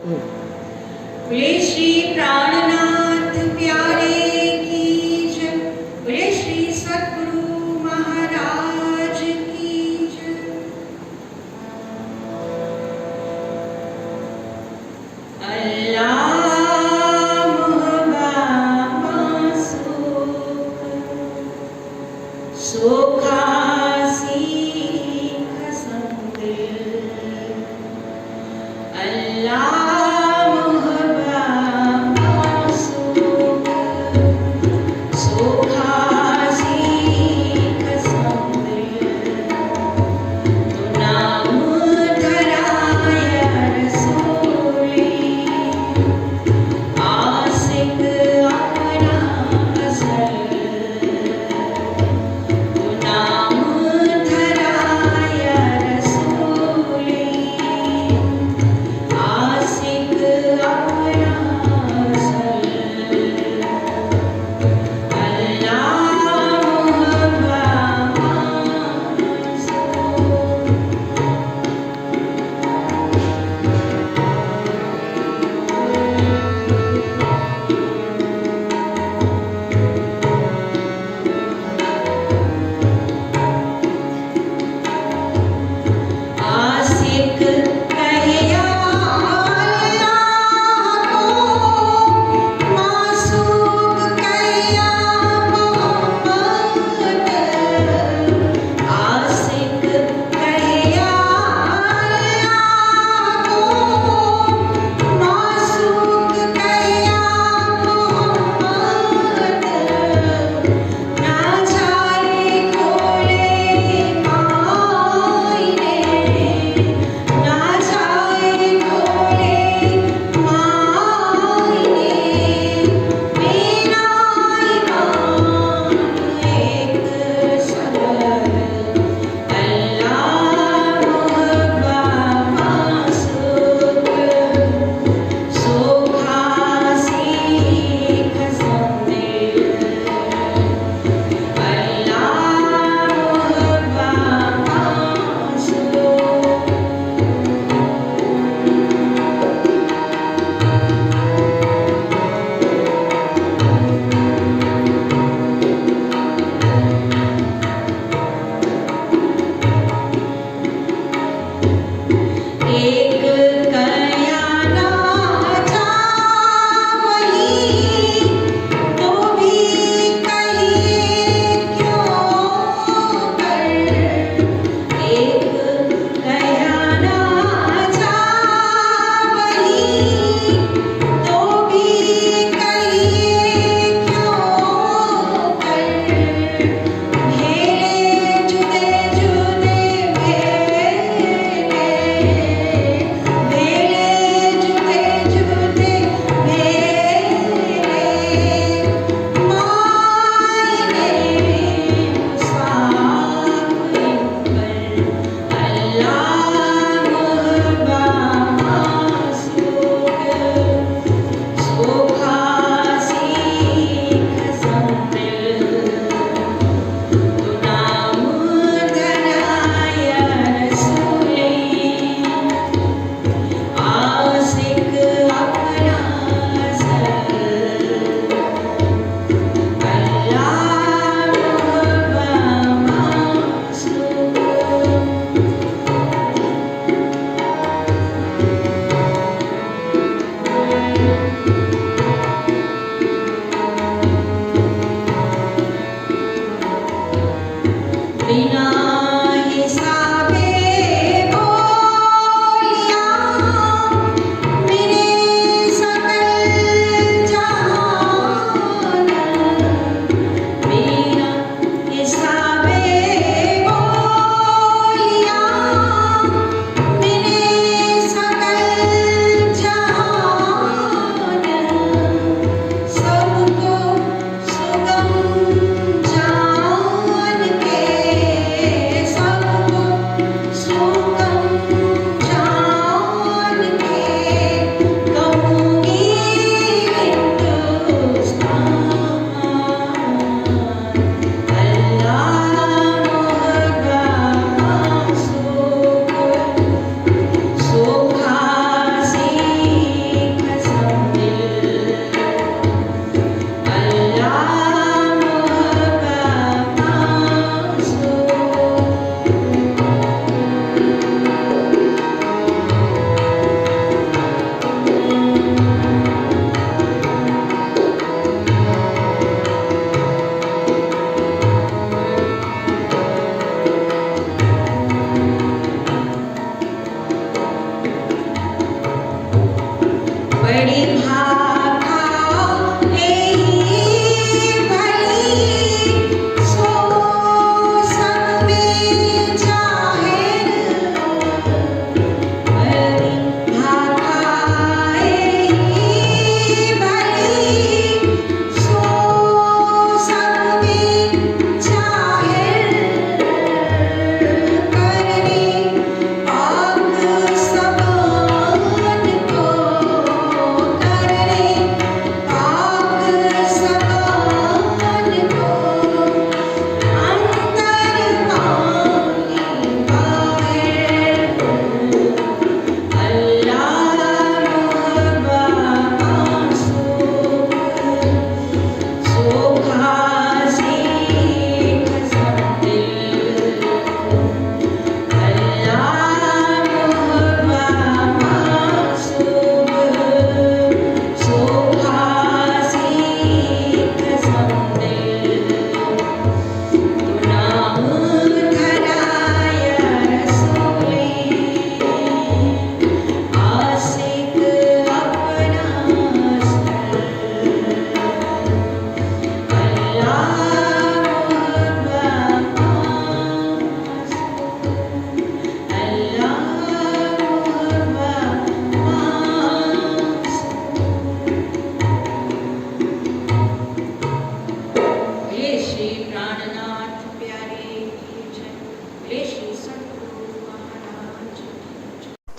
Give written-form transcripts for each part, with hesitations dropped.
बोले श्री प्राणनाथ प्यारे की जय। बोले श्री सद्गुरु महाराज की जय। अल्लाह मोहब्बा सोखा सीख संग अल्लाह मोहब्बा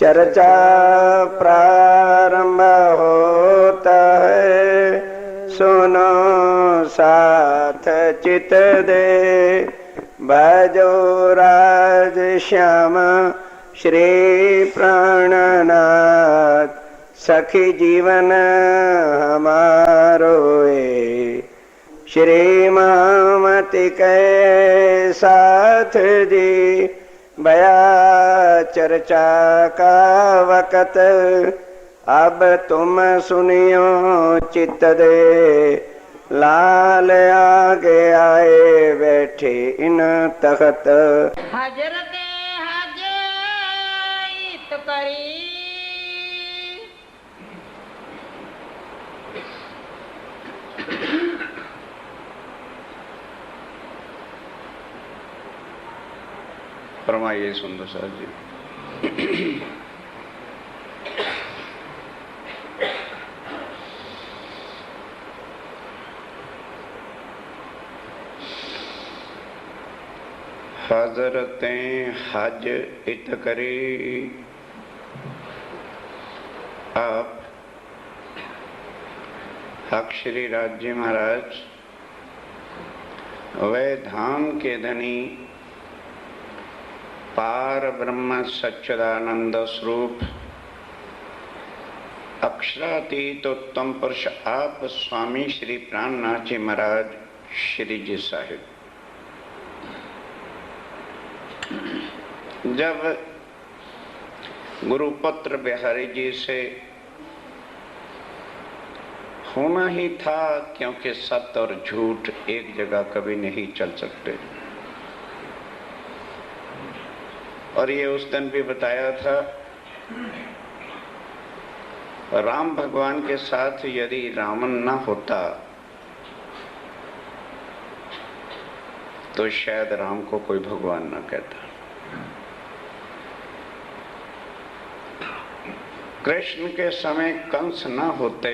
चर्चा प्रारंभ होता है, सुनो साथ चित दे। भजो राज श्याम श्री प्राणनाथ, सखी जीवन हमारो ए। श्री मामति के साथ जी, भया चर्चा का वक़्त, अब तुम सुनियो चित्त दे। लाल आगे आए बैठे इन तख्त, हजरते हजैत करी। फरमाइए सुंदर साहब जी। हजरतें हज इत करी। आप हक श्री राज जी महाराज वे धाम के धनी पार ब्रह्म सच्चिदानंद स्वरूप अक्षरातीत उत्तम पुरुष आप स्वामी श्री प्राणनाथ जी महाराज श्री जी साहिब जब गुरुपुत्र बिहारी जी से होना ही था, क्योंकि सत्य और झूठ एक जगह कभी नहीं चल सकते, और ये उस दिन भी बताया था, राम भगवान के साथ यदि रावण न होता तो शायद राम को कोई भगवान न कहता। कृष्ण के समय कंस न होते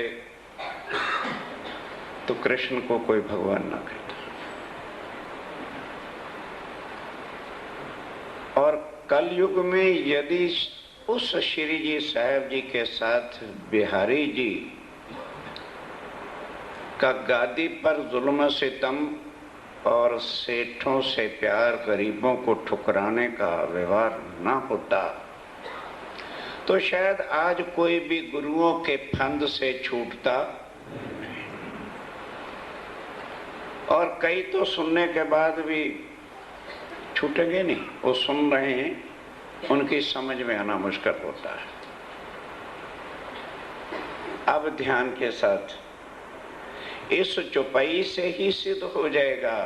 तो कृष्ण को कोई भगवान न कहता। और कलयुग में यदि उस श्री जी साहब जी के साथ बिहारी जी का गादी पर जुल्म सितम और सेठों से प्यार, गरीबों को ठुकराने का व्यवहार ना होता तो शायद आज कोई भी गुरुओं के फंद से छूटता। और कई तो सुनने के बाद भी छूटेंगे नहीं, वो सुन रहे हैं, उनकी समझ में आना मुश्किल होता है। अब ध्यान के साथ इस चौपाई से ही सिद्ध हो जाएगा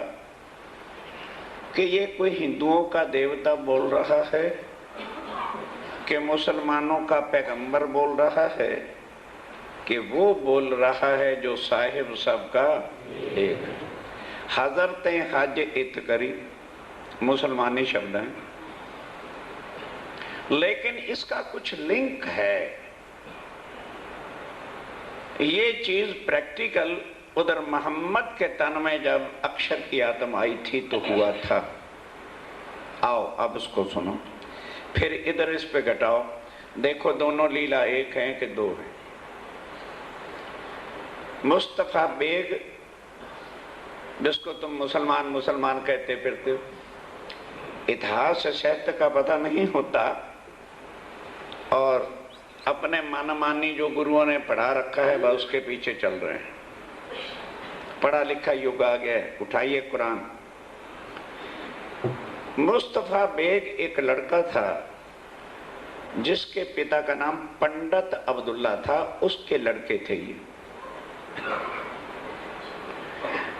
कि ये कोई हिंदुओं का देवता बोल रहा है कि मुसलमानों का पैगंबर बोल रहा है कि वो बोल रहा है जो साहिब सबका एक। हजरतें हज इत करी मुसलमानी शब्द है, लेकिन इसका कुछ लिंक है। ये चीज प्रैक्टिकल उधर मोहम्मद के तन में जब अक्षर की आत्म आई थी तो हुआ था। आओ अब उसको सुनो, फिर इधर इस पे घटाओ, देखो दोनों लीला एक है कि दो है। मुस्तफा बेग जिसको तुम मुसलमान मुसलमान कहते फिरते हो, इतिहास साहित्य का पता नहीं होता और अपने मनमानी जो गुरुओं ने पढ़ा रखा है वह उसके पीछे चल रहे हैं। पढ़ा लिखा युग आ गया है, उठाइए कुरान। मुस्तफा बेग एक लड़का था जिसके पिता का नाम पंडित अब्दुल्ला था, उसके लड़के थे ये।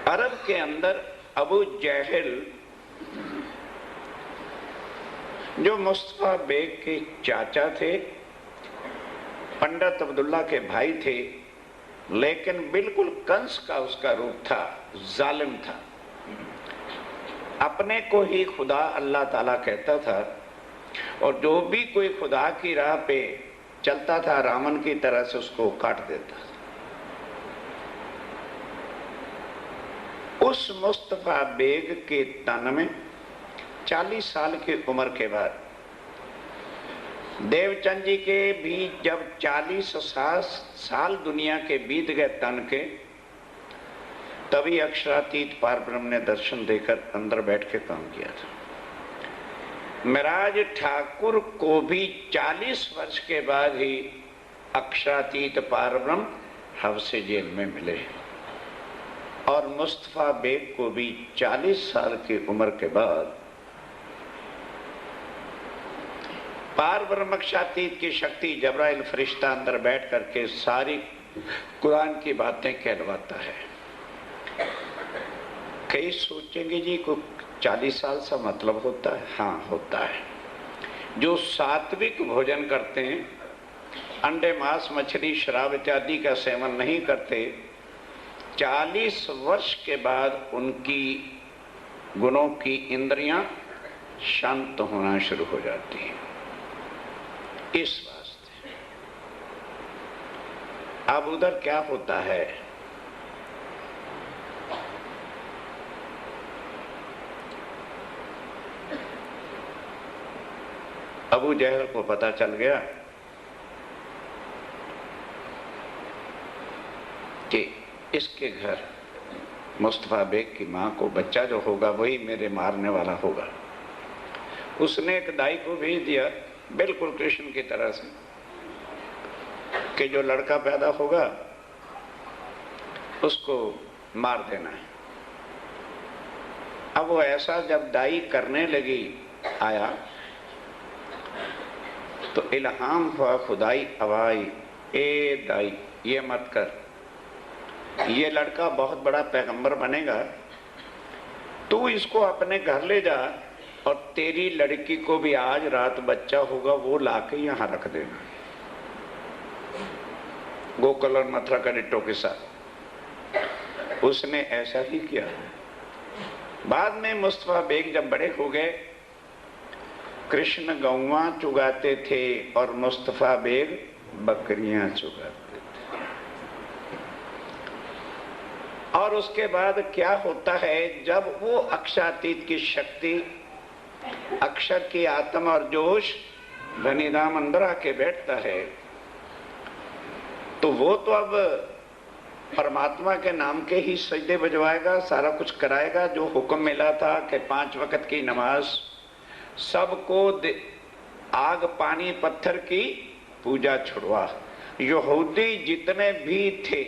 अरब के अंदर अबू जहल जो मुस्तफा बेग के चाचा थे, पंडित अब्दुल्ला के भाई थे, लेकिन बिल्कुल कंस का उसका रूप था, जालिम था। अपने को ही खुदा अल्लाह ताला कहता था और जो भी कोई खुदा की राह पे चलता था रावण की तरह से उसको काट देता था। उस मुस्तफा बेग के तन में 40 साल की उम्र के बाद देवचंद जी के भी जब 40 साल दुनिया के बीत गए तन के, तभी अक्षरातीत पारब्रह्म ने दर्शन देकर अंदर बैठ के काम किया था। महाराज ठाकुर को भी 40 वर्ष के बाद ही अक्षरातीत पारब्रह्म हवसे जेल में मिले, और मुस्तफा बेग को भी 40 साल की उम्र के बाद पार ब्रह्मक्षातीत की शक्ति जबराइल फरिश्ता अंदर बैठ करके सारी कुरान की बातें कहलवाता है। कई सोचेंगे जी को 40 साल सा मतलब होता है? हाँ होता है। जो सात्विक भोजन करते हैं, अंडे मांस मछली शराब इत्यादि का सेवन नहीं करते, 40 वर्ष के बाद उनकी गुणों की इंद्रियां शांत होना शुरू हो जाती हैं। इस वास्ते अब उधर क्या होता है, अबू जहल को पता चल गया कि इसके घर मुस्तफा बेग की मां को बच्चा जो होगा वही मेरे मारने वाला होगा। उसने एक दाई को भेज दिया, बिल्कुल कृष्ण की तरह से, कि जो लड़का पैदा होगा उसको मार देना है। अब वो ऐसा जब दाई करने लगी आया तो इल्हाम हुआ खुदाई अवाई, ए दाई ये मत कर, ये लड़का बहुत बड़ा पैगंबर बनेगा, तू इसको अपने घर ले जा और तेरी लड़की को भी आज रात बच्चा होगा वो लाके यहां रख देना। गोकुल और मथुरा का डिट्टो के साथ उसने ऐसा ही किया। बाद में मुस्तफा बेग जब बड़े हो गए, कृष्ण गौवा चुगाते थे और मुस्तफा बेग बकरियां चुगाते थे। और उसके बाद क्या होता है, जब वो अक्षरातीत की शक्ति, अक्षर की आत्मा और जोश धनीधाम अंदर आके बैठता है, तो वो तो अब परमात्मा के नाम के ही सजदे बजवाएगा, सारा कुछ कराएगा। जो हुक्म मिला था कि 5 वक्त की नमाज, सबको आग पानी पत्थर की पूजा छुड़वा। यहूदी जितने भी थे,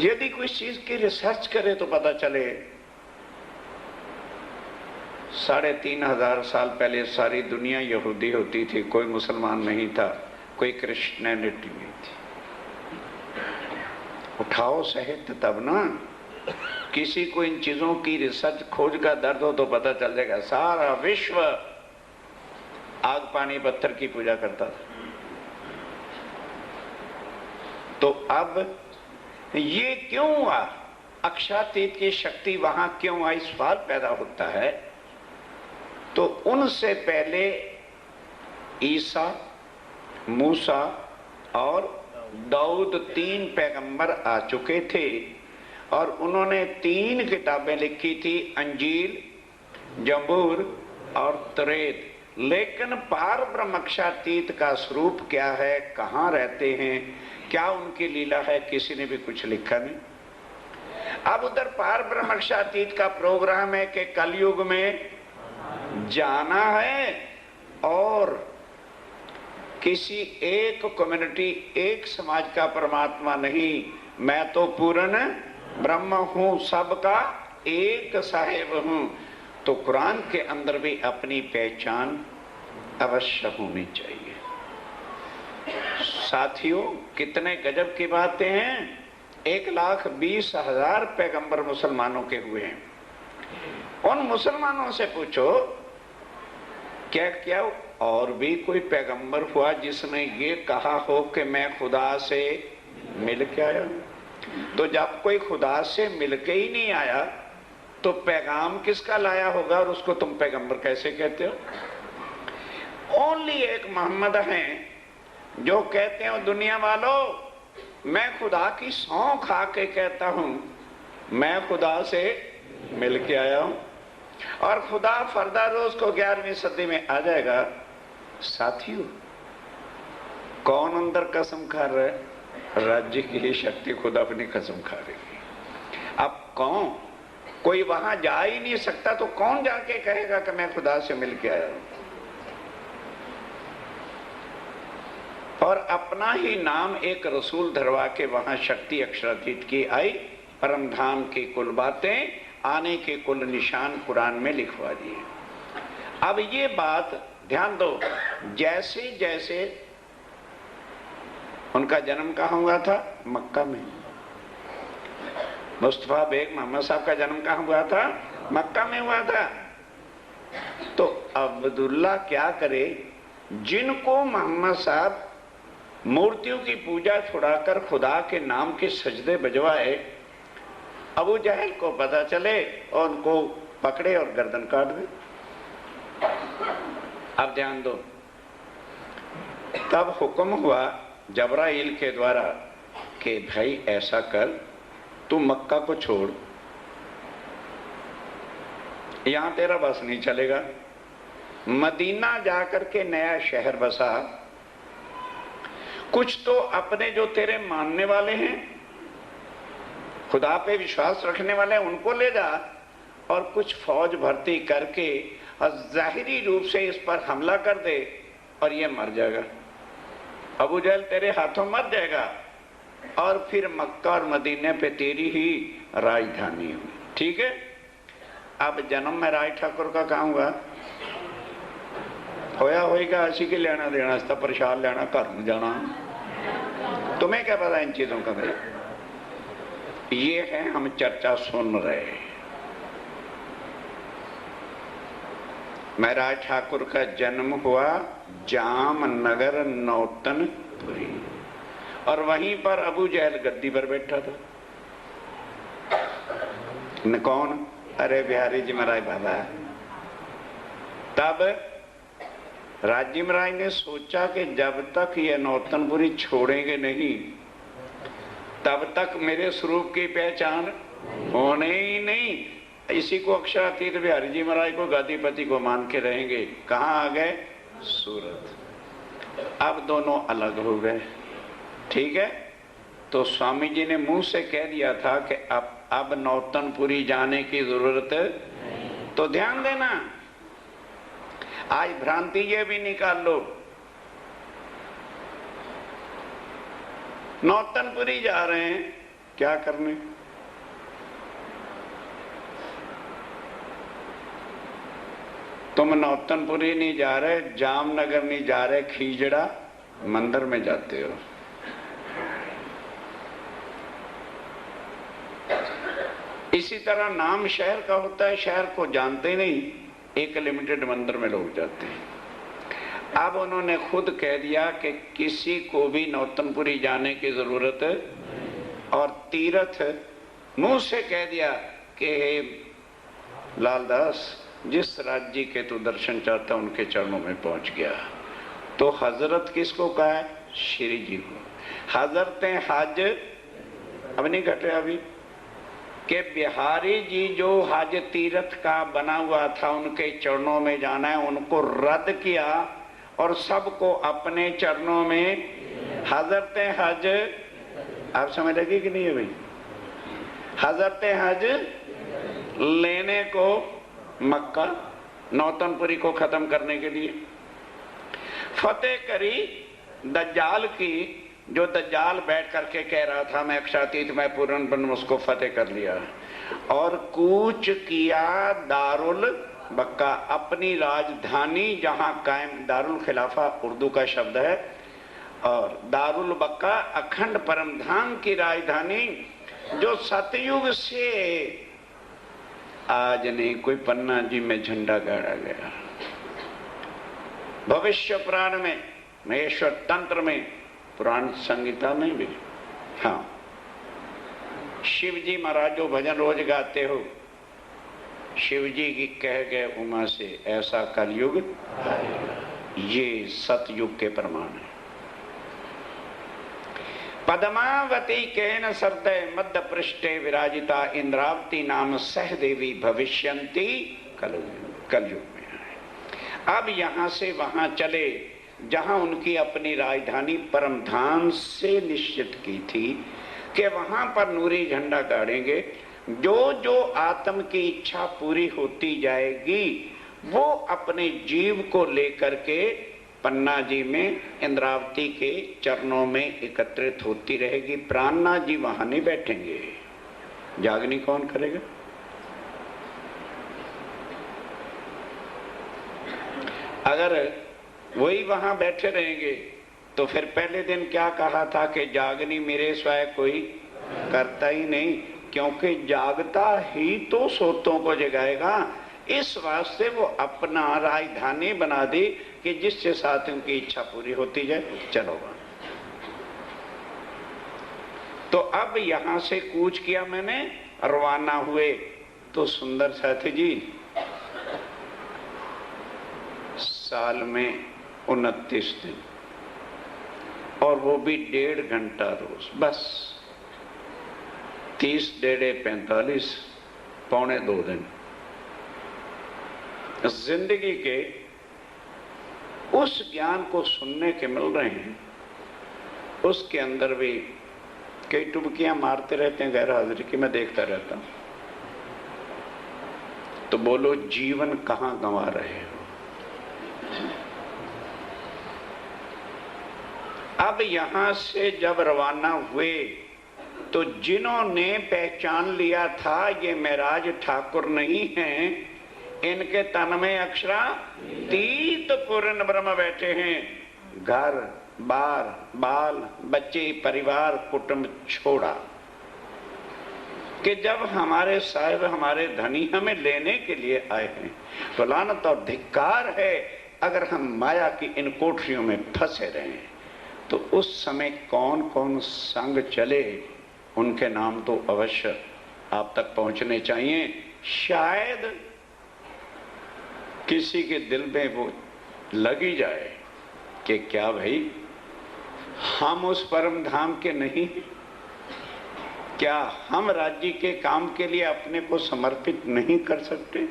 यदि कोई चीज की रिसर्च करे तो पता चले 3500 साल पहले सारी दुनिया यहूदी होती थी, कोई मुसलमान नहीं था, कोई क्रिश्चियनिटी नहीं थी। उठाओ साहित्य तब ना, किसी को इन चीजों की रिसर्च खोज का दर्द हो तो पता चल जाएगा। सारा विश्व आग पानी पत्थर की पूजा करता था। तो अब ये क्यों हुआ, अक्षरातीत की शक्ति वहां क्यों आई, सवाल पैदा होता है। तो उनसे पहले ईसा, मूसा और दाऊद 3 पैगंबर आ चुके थे और उन्होंने 3 किताबें लिखी थी, अंजील, जबूर और तौरात। लेकिन पार ब्रह्म अक्षरातीत का स्वरूप क्या है, कहाँ रहते हैं, क्या उनकी लीला है, किसी ने भी कुछ लिखा नहीं। अब उधर पार ब्रह्म अक्षरातीत का प्रोग्राम है कि कलयुग में जाना है और किसी एक कम्युनिटी, एक समाज का परमात्मा नहीं, मैं तो पूर्ण ब्रह्म हूं, सबका एक साहेब हूं। तो कुरान के अंदर भी अपनी पहचान अवश्य होनी चाहिए। साथियों, कितने गजब की बातें हैं। 1,20,000 पैगंबर मुसलमानों के हुए हैं। उन मुसलमानों से पूछो क्या क्या और भी कोई पैगंबर हुआ जिसने ये कहा हो कि मैं खुदा से मिल के आया। तो जब कोई खुदा से मिल के ही नहीं आया तो पैगाम किसका लाया होगा और उसको तुम पैगंबर कैसे कहते हो। ओनली एक मोहम्मद हैं जो कहते हो दुनिया वालों मैं खुदा की सौं खा के कहता हूं मैं खुदा से मिल के आया हूं। और खुदा फरदा रोज को 11वीं सदी में आ जाएगा। साथियों, कौन अंदर कसम खा रहा है? राज्य की ही शक्ति खुद अपनी कसम खा रही है। अब कौन, कोई वहां जा ही नहीं सकता तो कौन जाके कहेगा कि मैं खुदा से मिल के आया हूं? और अपना ही नाम एक रसूल धरवा के वहां शक्ति अक्षरातीत की आई, परम धाम की कुल बातें, आने के कुल निशान कुरान में लिखवा दिए। अब ये बात ध्यान दो, जैसे जैसे उनका जन्म कहाँ हुआ था? मक्का में। मुस्तफा बेग मोहम्मद साहब का जन्म कहाँ हुआ था? मक्का में हुआ था। तो अब्दुल्ला क्या करे, जिनको मोहम्मद साहब मूर्तियों की पूजा छुड़ाकर खुदा के नाम के सजदे बजवाए, अबू जहल को पता चले और उनको पकड़े और गर्दन काट दे। अब ध्यान दो, तब हुक्म हुआ जबराइल के द्वारा कि भाई ऐसा कर, तू मक्का को छोड़, यहां तेरा बस नहीं चलेगा, मदीना जाकर के नया शहर बसा, कुछ तो अपने जो तेरे मानने वाले हैं, खुदा पे विश्वास रखने वाले हैं, उनको ले जा, और कुछ फौज भर्ती करके और जाहिरी रूप से इस पर हमला कर दे और ये मर जाएगा। अबू जहल तेरे हाथों मर जाएगा और फिर मक्का और मदीने पे तेरी ही राजधानी हुई। ठीक है। अब जन्म में राय ठाकुर का कहाँ हुआ? होया होएगा, असी के लेना देना, इसका प्रसाद लेना, घर में जाना, तुम्हें क्या पता इन चीजों का? भाई ये है, हम चर्चा सुन रहे हैं। महाराज ठाकुर का जन्म हुआ जामनगर नौतनपुरी, और वहीं पर अबू जहल गद्दी पर बैठा था। न कौन? अरे बिहारी जी महाराज बाबा। तब राज्य महाराज ने सोचा कि जब तक ये नौतनपुरी छोड़ेंगे नहीं, तब तक मेरे स्वरूप की पहचान होने ही नहीं। इसी को अक्षरातीत बिहारी जी महाराज को गादीपति को मान के रहेंगे। कहाँ आ गए? सूरत। अब दोनों अलग हो गए। ठीक है। तो स्वामी जी ने मुंह से कह दिया था कि अब नौतनपुरी जाने की जरूरत। तो ध्यान देना, आज भ्रांति ये भी निकाल लो, नौतनपुरी जा रहे हैं क्या करने? तुम नौतनपुरी नहीं जा रहे, जामनगर नहीं जा रहे, खीजड़ा मंदिर में जाते हो। इसी तरह नाम शहर का होता है, शहर को जानते नहीं, एक लिमिटेड मंदिर में लोग जाते हैं। अब उन्होंने खुद कह दिया कि किसी को भी नौतनपुरी जाने की जरूरत, और तीर्थ मुंह से कह दिया कि हे लालदास, जिस राज्य के तू दर्शन चाहता उनके चरणों में पहुंच गया। तो हजरत किसको कहा है? श्री जी को। हजरत हज अब नहीं घटे अभी कि बिहारी जी जो हज तीर्थ का बना हुआ था उनके चरणों में जाना है, उनको रद्द किया और सबको अपने चरणों में। हजरत हज आप समझ लगी कि नहीं है भाई? हजरत हज लेने को मक्का, नौतनपुरी को खत्म करने के लिए फतेह करी दज्जाल की, जो दज्जाल बैठ करके कह रहा था मैं अक्षरातीत मैं पूर्ण ब्रह्म, उसको फतेह कर लिया। और कूच किया दारुल बक्का, अपनी राजधानी जहां कायम, दारुल खिलाफा उर्दू का शब्द है, और दारुल बक्का अखंड परम धाम की राजधानी, जो सतयुग से आज नहीं कोई पन्ना जी में झंडा गाड़ा गया। भविष्य पुराण में, महेश्वर तंत्र में, पुराण संगीता में भी, हाँ, शिव जी महाराज जो भजन रोज गाते हो, शिव जी की कह गए उमा से ऐसा कलयुग, ये सतयुग के प्रमाण है। पद्मावती केन सरदय मध्य पृष्ठे विराजिता इंद्रावती नाम सहदेवी भविष्यंती कलयुग में आए। अब यहाँ से वहाँ चले जहाँ उनकी अपनी राजधानी परमधाम से निश्चित की थी कि वहाँ पर नूरी झंडा गाड़ेंगे। जो जो आत्म की इच्छा पूरी होती जाएगी वो अपने जीव को लेकर के पन्ना जी में इंद्रावती के चरणों में एकत्रित होती रहेगी। प्राणनाथ जी वहां नहीं बैठेंगे, जागनी कौन करेगा? अगर वही वहां बैठे रहेंगे तो फिर पहले दिन क्या कहा था कि जागनी मेरे स्वयं कोई करता ही नहीं, क्योंकि जागता ही तो सोतों को जगाएगा। इस वास्ते वो अपना राजधानी बना दी कि जिससे साथ उनकी इच्छा पूरी होती जाए। चलो तो अब यहां से कूच किया मैंने, रवाना हुए तो सुंदर साथी जी साल में 29 दिन और वो भी 1.5 घंटा रोज, बस 30 डेढ़े 45 पौने 2 दिन जिंदगी के उस ज्ञान को सुनने के मिल रहे हैं। उसके अंदर भी कई टुबकियां मारते रहते हैं गैर हाजिरी की, मैं देखता रहता हूं। तो बोलो जीवन कहां गंवा रहे हो? अब यहां से जब रवाना हुए तो जिन्होंने पहचान लिया था ये महराज ठाकुर नहीं हैं, इनके तन में अक्षरा तीत पूर्ण ब्रह्म बैठे हैं। घर बार बाल बच्चे परिवार कुटुंब छोड़ा कि जब हमारे साहिब हमारे धनी हमें लेने के लिए आए हैं तो लानत और धिक्कार है अगर हम माया की इन कोठरियों में फंसे रहे। तो उस समय कौन कौन संग चले उनके नाम तो अवश्य आप तक पहुंचने चाहिए। शायद किसी के दिल में वो लगी जाए कि क्या भाई हम उस परम धाम के नहीं, क्या हम राज्य के काम के लिए अपने को समर्पित नहीं कर सकते?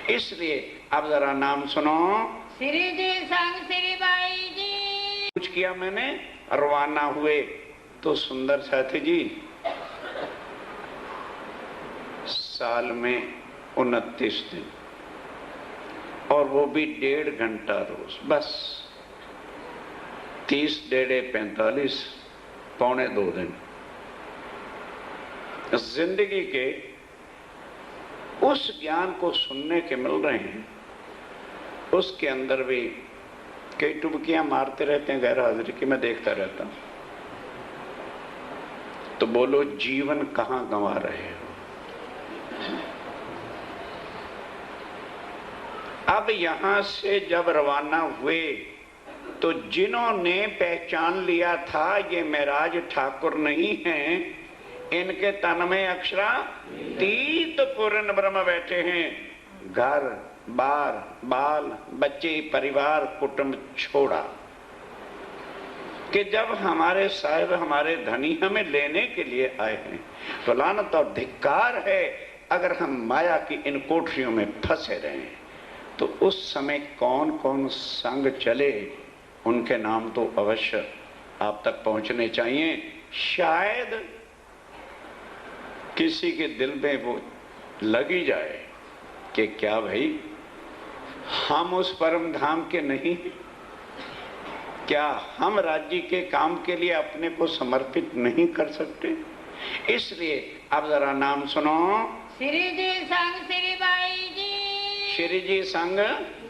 इसलिए अब जरा नाम सुनो। श्री जी संग श्री बाई जी। कुछ किया मैंने, रवाना हुए तो सुंदर साथी जी साल में 29 दिन और वो भी 1.5 घंटा रोज, बस 30 डेढ़े 45 पौने 2 दिन जिंदगी के उस ज्ञान को सुनने के मिल रहे हैं। उसके अंदर भी कई टुबकियां मारते रहते हैं गैर हाजिरी की, मैं देखता रहता हूं। तो बोलो जीवन कहां गंवा रहे हो? अब यहां से जब रवाना हुए तो जिन्होंने पहचान लिया था ये महराज ठाकुर नहीं हैं, इनके तन में अक्षरा तीत पूर्ण ब्रह्म बैठे हैं। घर बार बाल बच्चे परिवार कुटुंब छोड़ा कि जब हमारे साहिब हमारे धनी हमें लेने के लिए आए हैं तो लानत और धिक्कार है अगर हम माया की इन कोठरियों में फंसे रहे। तो उस समय कौन कौन संग चले उनके नाम तो अवश्य आप तक पहुंचने चाहिए। शायद किसी के दिल में वो लगी जाए कि क्या भाई हम उस परम धाम के नहीं, क्या हम राज्य के काम के लिए अपने को समर्पित नहीं कर सकते? इसलिए अब जरा नाम सुनो। श्री जी संग श्री बाई जी। श्री जी संग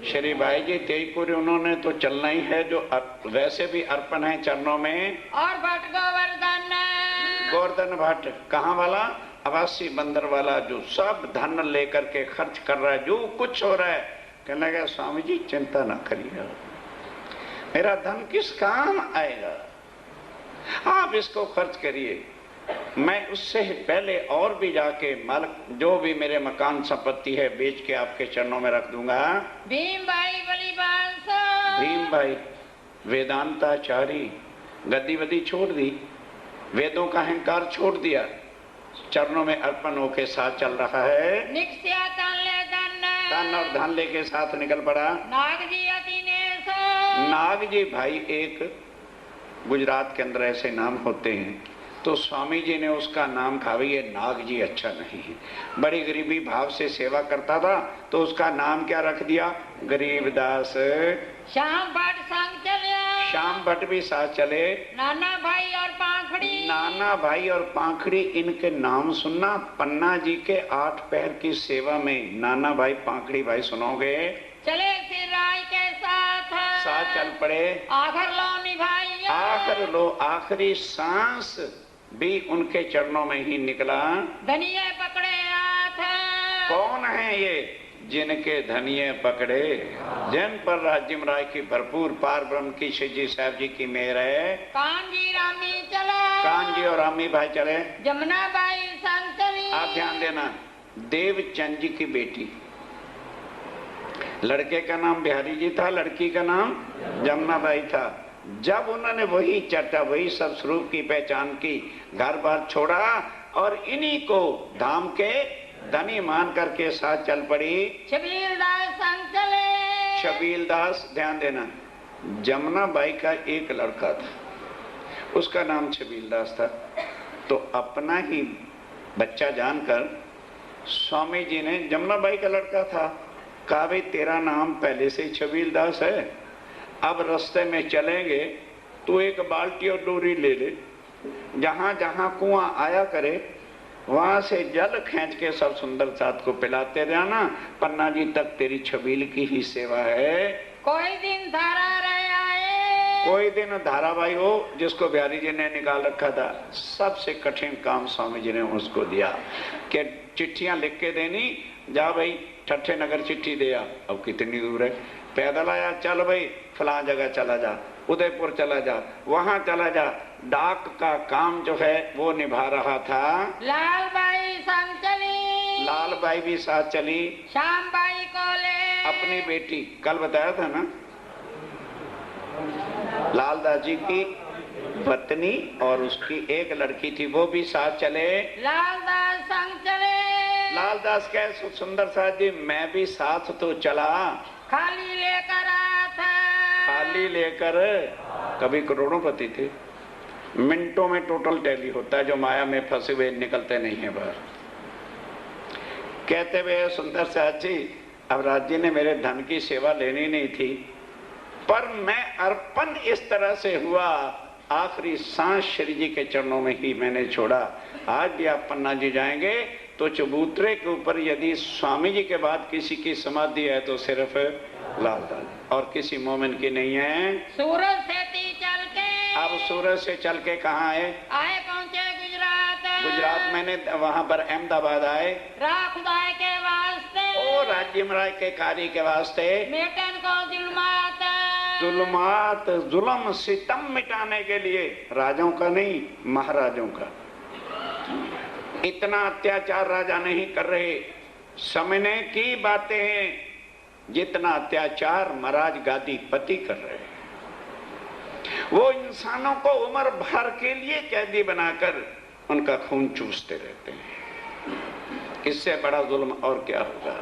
श्री बाई जी तेई पूरी उन्होंने तो चलना ही है, जो वैसे भी अर्पण है चरणों में। और भट्ट गोवर्धन गोवर्धन भट्ट कहाँ वाला? अवासी बंदर वाला, जो सब धन लेकर के खर्च कर रहा है, जो कुछ हो रहा है। कहने लगा स्वामी जी चिंता ना करिए, मेरा धन किस काम आएगा, आप इसको खर्च करिए। मैं उससे पहले और भी जाके मालिक जो भी मेरे मकान संपत्ति है बेच के आपके चरणों में रख दूंगा। भीम भाई बलिबान भीम भाई वेदांताचारी, गद्दी वद्दी छोड़ दी, वेदों का अहंकार छोड़ दिया, चरणों में अर्पण होके साथ चल रहा है। निक्ष्या तन ले धन अन्न और धन लेके साथ निकल पड़ा। नाग जी अति ने सो। नाग जी भाई एक गुजरात के अंदर ऐसे नाम होते हैं, तो स्वामी जी ने उसका नाम कहा भाई ये नाग जी अच्छा नहीं है। बड़ी गरीबी भाव से सेवा करता था तो उसका नाम क्या रख दिया, गरीबदास। श्याम भट्ट संग चले। श्याम भट्ट भी साथ चले। नाना भाई और पाखड़ी। नाना भाई और पाखड़ी, इनके नाम सुनना। पन्ना जी के 8 पैर की सेवा में नाना भाई पाखड़ी भाई सुनोगे। चले फिर राय के साथ चल पड़े। आखिर लो निभाई। आखिर लो, आखिरी सांस भी उनके चरणों में ही निकला। धनिये पकड़े हाथ। कौन है ये जिनके धनिये पकड़े, जिन पर राजिम राय की भरपूर पार ब्रह्म की शिवजी साहब जी की मेहर है। कानजी रामी चले। कानजी और रामी भाई चले। जमुना बाई संग चली। आप ध्यान देना, देवचंद जी की बेटी, लड़के का नाम बिहारी जी था, लड़की का नाम जमुना बाई था। जब उन्होंने वही चर्चा, वही सब स्वरूप की पहचान की, घर बार छोड़ा और इन्हीं को धाम के धनी मान करके साथ चल पड़ी। छबील दास संग चले। छबील दास, ध्यान देना, जमुना बाई का एक लड़का था, उसका नाम छबील दास था। तो अपना ही बच्चा जानकर स्वामी जी ने, जमुना बाई का लड़का था, कहा भाई तेरा नाम पहले से ही छबील दास है, अब रास्ते में चलेंगे तो एक बाल्टी और डोरी ले ले, जहां जहां कुआं आया करे वहां से जल खींच के सब सुंदर साथ को पिलाते रहना। पन्ना जी तक तेरी छबील की ही सेवा है। कोई दिन धारा रहे आए। कोई दिन धाराबाई हो जिसको बिहारी जी ने निकाल रखा था। सबसे कठिन काम स्वामी जी ने उसको दिया कि चिट्ठियां लिख के देनी, जा भाई ठट्ठे नगर चिट्ठी दे आ। अब कितनी दूर है, पैदल आया, चल भाई फलां जगह चला जा, उदयपुर चला जा, वहां चला जा। डाक का काम जो है वो निभा रहा था। लाल बाई संग चली। लाल बाई भी साथ चली। श्याम बाई को ले। अपनी बेटी, कल बताया था ना, लालदास जी की पत्नी और उसकी एक लड़की थी, वो भी साथ चले। लालदास संग चले। लालदास कहे सुंदर साथ जी मैं भी साथ तो चला, खाली लेकर आया था। खाली लेकर, कभी करोड़ोंपति थे, मिनटों में टोटल टैली होता है, जो माया में फंसे हुए निकलते नहीं है बाहर। कहते हुए सुंदर साथ जी, अब राज जी ने मेरे धन की सेवा लेनी नहीं थी, पर मैं अर्पण इस तरह से हुआ, आखिरी सांस श्री जी के चरणों में ही मैंने छोड़ा। आज भी आप पन्ना जी जाएंगे तो चबूतरे के ऊपर यदि स्वामी जी के बाद किसी की समाधि है तो सिर्फ लालदास, और किसी मोमिन की नहीं है। सूरत से चल के। अब सूरत से चल के कहाँ आए? पहुंचे गुजरात। गुजरात मैंने वहाँ पर अहमदाबाद आए। खुदाई के वास्ते। ओ राज्य राय के कार्य के वास्ते। मेटन को जुल्मात, जुल्म सितम मिटाने के लिए, राजाओं का नहीं महाराजों का। इतना अत्याचार राजा नहीं कर रहे, समझने की बातें हैं जितना अत्याचार महाराज गादी पति कर रहे हैं। वो इंसानों को उम्र भर के लिए कैदी बनाकर उनका खून चूसते रहते हैं। इससे बड़ा जुल्म और क्या होगा?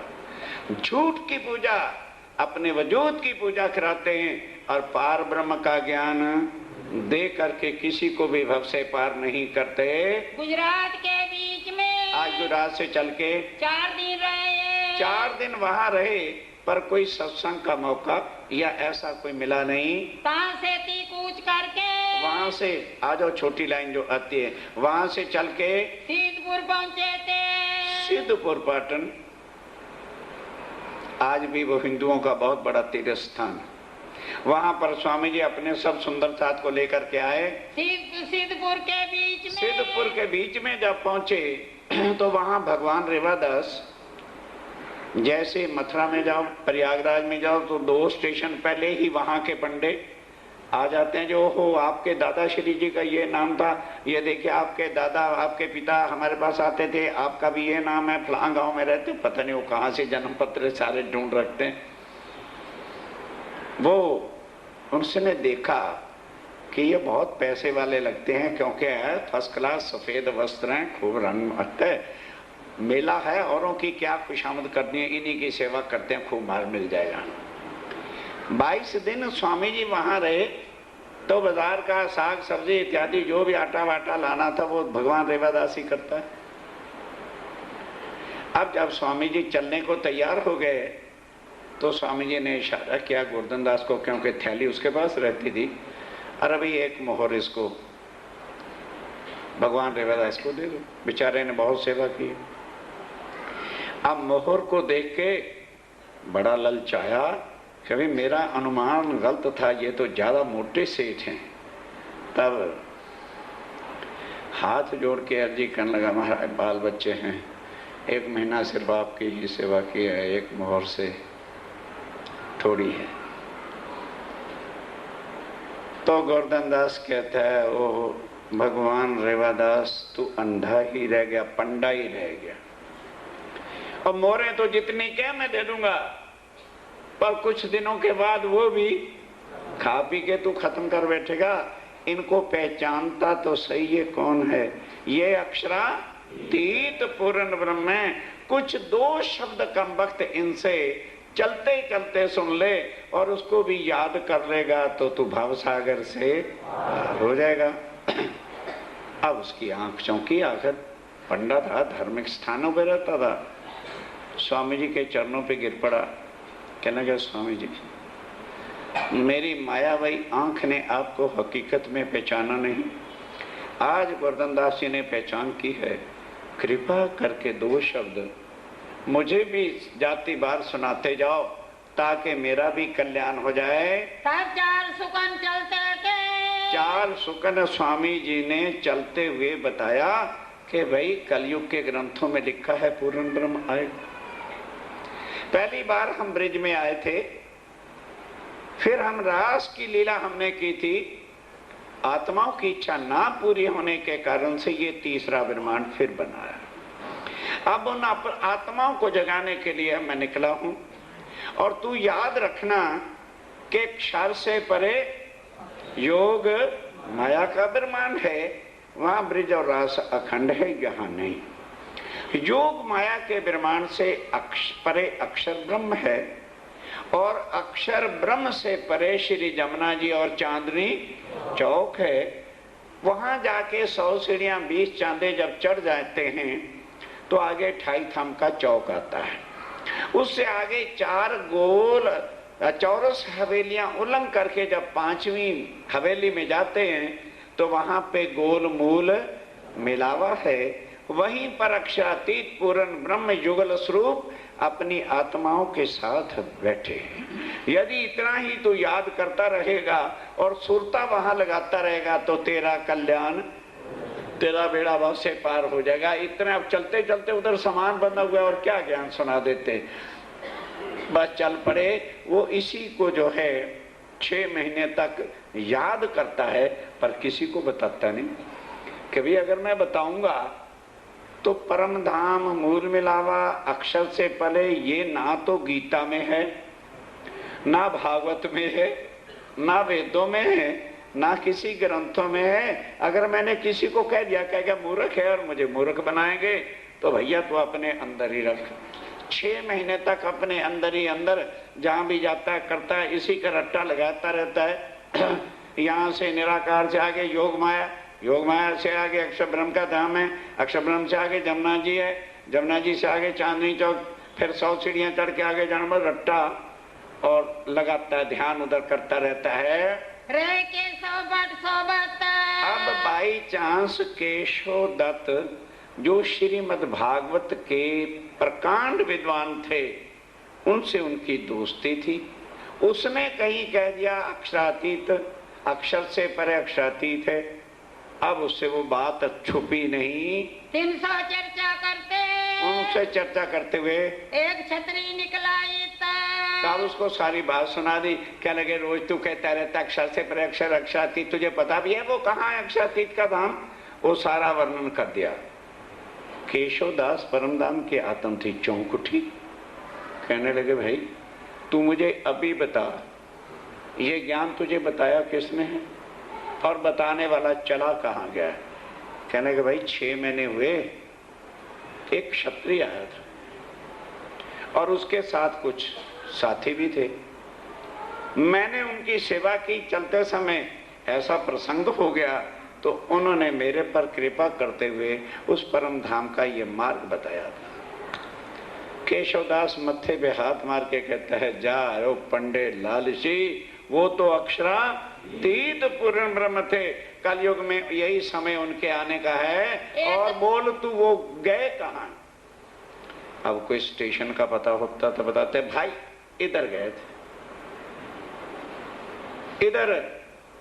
झूठ की पूजा, अपने वजूद की पूजा कराते हैं और पार ब्रह्म का ज्ञान दे करके किसी को भी भव से पार नहीं करते। गुजरात के बीच में आज गुजरात से चल के 4 दिन रहे। 4 दिन वहां रहे, पर कोई सत्संग का मौका या ऐसा कोई मिला नहीं। से कूच करके वहां से आ जाओ, छोटी लाइन जो आती है वहां से चल के सिद्धपुर पहुंचे थे। सिद्धपुर पाटन आज भी वो हिंदुओं का बहुत बड़ा तीर्थ स्थान। वहां पर स्वामी जी अपने सब सुंदर साथ को लेकर के आए। सिद्धपुर के बीच में। सिद्धपुर के बीच में जब पहुंचे तो वहां भगवान रेवादास, जैसे मथुरा में जाओ, प्रयागराज में जाओ तो 2 स्टेशन पहले ही वहां के पंडे आ जाते हैं, जो हो आपके दादा श्री जी का ये नाम था, ये देखिए आपके दादा आपके पिता हमारे पास आते थे, आपका भी ये नाम है, फलां गांव में रहते। पता नहीं वो कहाँ से जन्म पत्र सारे ढूंढ रखते हैं। वो उनसे देखा कि ये बहुत पैसे वाले लगते हैं, क्योंकि फर्स्ट क्लास सफेद वस्त्र हैं, खूब रंग है, मेला है, औरों की क्या खुशामद करनी है, इन्हीं की सेवा करते हैं, खूब माल मिल जाएगा। 22 दिन स्वामी जी वहां रहे तो बाजार का साग सब्जी इत्यादि जो भी आटा वाटा लाना था वो भगवान रेवादास ही करता है। अब जब स्वामी जी चलने को तैयार हो गए तो स्वामी जी ने इशारा किया गोवर्धन दास को, क्योंकि थैली उसके पास रहती थी, अरे भाई एक मोहर इसको भगवान रेवादास को दे दो, बेचारे ने बहुत सेवा की। अब मोहर को देख के बड़ा ललचाया कि भाई मेरा अनुमान गलत था, ये तो ज्यादा मोटे सेठ हैं। तब हाथ जोड़ के अर्जी करने लगा, महाराज बाल बच्चे हैं, 1 महीना सिर्फ आपकी ही सेवा की है, एक मोहर से थोड़ी है। तो गोवर्धन दास कहता है, ओ भगवान रेवादास तू अंधा ही रह गया, पंडा ही रह गया। और मोरे तो जितनी क्या मैं दे दूंगा, पर कुछ दिनों के बाद वो भी खा पी के तू खत्म कर बैठेगा। इनको पहचानता तो सही ये कौन है, ये अक्षरातीत पूर्ण ब्रह्म है। कुछ 2 शब्द कम वक्त इनसे चलते चलते सुन ले और उसको भी याद कर लेगा तो तू भव सागर से हो जाएगा। अब उसकी आंख चौंकी, आखिर पंडा था, धार्मिक स्थानों पे रहता था, स्वामी जी के चरणों पे गिर पड़ा, कहने लगा स्वामी जी मेरी मायावी आंख ने आपको हकीकत में पहचाना नहीं, आज गोवर्धन दास जी ने पहचान की है, कृपा करके 2 शब्द मुझे भी जाति बार सुनाते जाओ ताकि मेरा भी कल्याण हो जाए। तब 4 सुकन चलते थे। 4 सुकन स्वामी जी ने चलते हुए बताया कि भाई कलयुग के ग्रंथों में लिखा है पूर्ण ब्रह्म आएगा। पहली बार हम ब्रिज में आए थे, फिर हम रास की लीला हमने की थी, आत्माओं की इच्छा ना पूरी होने के कारण से ये तीसरा ब्रह्मांड फिर बनाया। अब उन आत्माओं को जगाने के लिए मैं निकला हूं, और तू याद रखना कि क्षर से परे योग माया का ब्रह्मांड है, वहां ब्रिज और रास अखंड है, यहाँ नहीं। योग माया के ब्रह्मांड से परे अक्षर ब्रह्म है, और अक्षर ब्रह्म से परे श्री जमुना जी और चांदनी चौक है। वहां जाके 100 सीढ़ियां 20 चांदे जब चढ़ जाते हैं तो आगे 28 थम का चौक आता है, उससे आगे 4 गोल चौरस हवेलियां उल्लंघ करके जब 5वीं हवेली में जाते हैं तो वहां पे गोल मूल मिलावा है। वहीं पर अक्षरातीत पूर्ण ब्रह्म युगल स्वरूप अपनी आत्माओं के साथ बैठे हैं। यदि इतना ही तू याद करता रहेगा और सुरता वहां लगाता रहेगा तो तेरा कल्याण, तेरा बेड़ा भाव से पार हो जाएगा। इतना अब चलते चलते उधर सामान बंधा हुआ और क्या ज्ञान सुना देते, बस चल पड़े। वो इसी को जो है 6 महीने तक याद करता है पर किसी को बताता नहीं। कभी अगर मैं बताऊंगा तो परम धाम मूल मिलावा अक्षर से पहले ये ना तो गीता में है, ना भागवत में है, ना वेदों में है, ना किसी ग्रंथों में है। अगर मैंने किसी को कह दिया कहेगा मूर्ख है और मुझे मूर्ख बनाएंगे, तो भैया तो अपने अंदर ही रख। 6 महीने तक अपने अंदर ही अंदर जहां भी जाता है करता है, इसी का रट्टा लगाता रहता है। यहाँ से निराकार से आगे योग माया, योग माया से आगे अक्षर ब्रह्म का धाम है, अक्षर ब्रह्म से आगे जमुना जी है, जमुना जी से आगे चांदनी चौक, फिर 100 सीढ़ियां चढ़ के आगे जाना रट्टा, और लगातार ध्यान उधर करता रहता है। रे के सोबत अब बाई चांस केशव दत्त जो श्रीमद् भागवत के प्रकांड विद्वान थे, उनसे उनकी दोस्ती थी। उसने कहीं कह दिया अक्षरातीत, अक्षर से परे अक्षरातीत है। अब उससे वो बात छुपी नहीं, 300 चर्चा करते, उनसे चर्चा करते हुए एक छतरी निकला तब उसको सारी बात सुना दी। क्या लगे रोज तू कहता रहता अक्षर से परे अक्षर, अक्षरातीत, तुझे पता भी है वो कहाँ है अक्षरातीत का धाम? वो सारा वर्णन कर दिया। केशव दास परमधाम की आत्म थी चौंक उठी, कहने लगे भाई तू मुझे अभी बता, ये ज्ञान तुझे बताया किसने है और बताने वाला चला कहाँ गया? कहने लगे भाई 6 महीने हुए, एक क्षत्रिय आया था और उसके साथ कुछ साथी भी थे। मैंने उनकी सेवा की, चलते समय ऐसा प्रसंग हो गया तो उन्होंने मेरे पर कृपा करते हुए उस परम धाम का ये मार्ग बताया था। केशवदास मत्थे पे हाथ मार के कहता है, जा ओ पंडे लालची, वो तो अक्षरातीत पूर्ण ब्रह्म थे। कलयुग में यही समय उनके आने का है। और बोल तू वो गए कहाँ? अब कोई स्टेशन का पता होता तो बताते, भाई इधर गए थे, इधर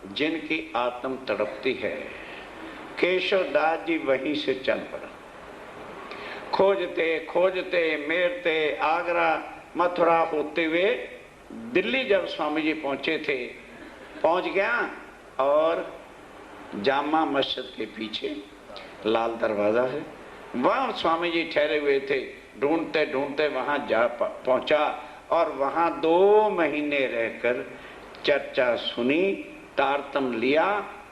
जिनकी आत्म तड़पती है। केशवदास जी वहीं से चल पड़ा, खोजते खोजते मेरते आगरा मथुरा होते हुए दिल्ली जब स्वामी जी पहुंचे थे, पहुंच गया और जामा मस्जिद के पीछे लाल दरवाजा है, वहां स्वामी जी ठहरे हुए थे। ढूंढते ढूंढते वहां जा पहुंचा और वहां 2 महीने रहकर चर्चा सुनी, तारतम लिया,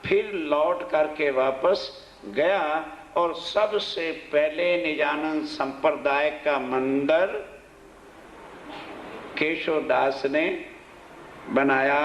फिर लौट करके वापस गया और सबसे पहले निजानंद संप्रदाय का मंदिर केशवदास ने बनाया।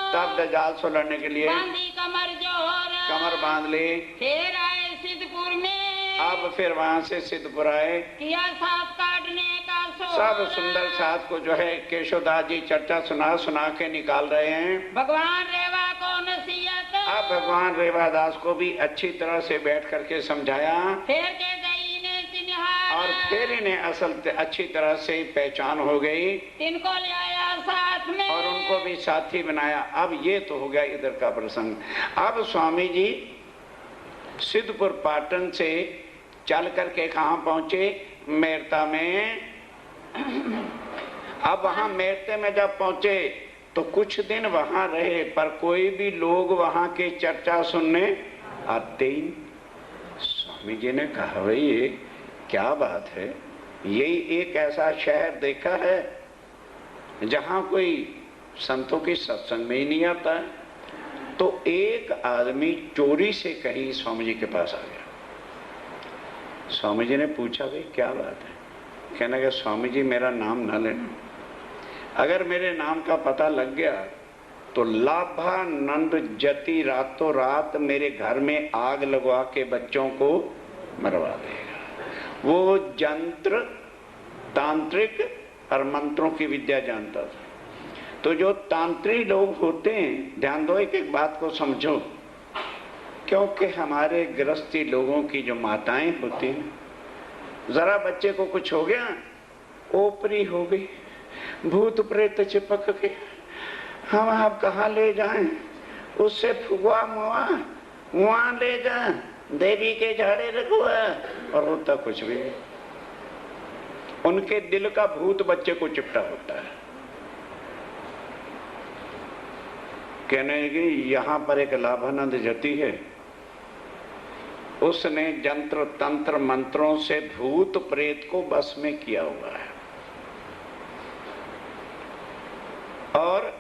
तब दजाल सो लड़ने के लिए बांधी कमर जोर, कमर बांध ली। फिर आए सिद्धपुर में, अब फिर वहां से सिद्धपुर आए, किया साथ काटने का सब सुंदर साथ को जो है केशवदास जी चर्चा सुना के निकाल रहे हैं। भगवान रेवा को नसीहत, अब भगवान रेवादास को भी अच्छी तरह से बैठ करके समझाया, फिर के गई ने चिन्हार, और फिर इन्हें असल अच्छी तरह से पहचान हो गई, इनको ले आया साथ में और उनको भी साथी बनाया। अब ये तो हो गया इधर का प्रसंग। अब स्वामी जी सिद्धपुर पाटन से चल करके कहाँ पहुंचे? मेरता में। अब वहां मेरते में जब पहुंचे तो कुछ दिन वहां रहे, पर कोई भी लोग वहां के चर्चा सुनने आते ही। स्वामी जी ने कहा, भाई ये क्या बात है, यही एक ऐसा शहर देखा है जहां कोई संतों की सत्संग में ही नहीं आता है। तो एक आदमी चोरी से कहीं स्वामी जी के पास आ गया। स्वामी जी ने पूछा, भाई क्या बात है? कहने लगा, स्वामी जी मेरा नाम ना लेना, अगर मेरे नाम का पता लग गया तो लाभानंद जति रातों रात मेरे घर में आग लगवा के बच्चों को मरवा देगा। वो जंत्र तांत्रिक और मंत्रों की विद्या जानता था। तो जो तांत्री लोग होते हैं, ध्यान दो, एक बात को समझो, क्योंकि हमारे गृहस्थी लोगों की जो माताएं होती हैं, जरा बच्चे को कुछ हो गया, ओपरी हो गई, भूत प्रेत चिपक के, हम आप कहाँ ले जाएं, उससे फुगवा मुआ वहां ले जाए, देवी के झाड़े रखवा, और होता कुछ भी। उनके दिल का भूत बच्चे को चिपटा होता है। कहने लगे, यहां पर एक लाभानंद जति है, उसने जंत्र तंत्र मंत्रों से भूत प्रेत को बस में किया हुआ है, और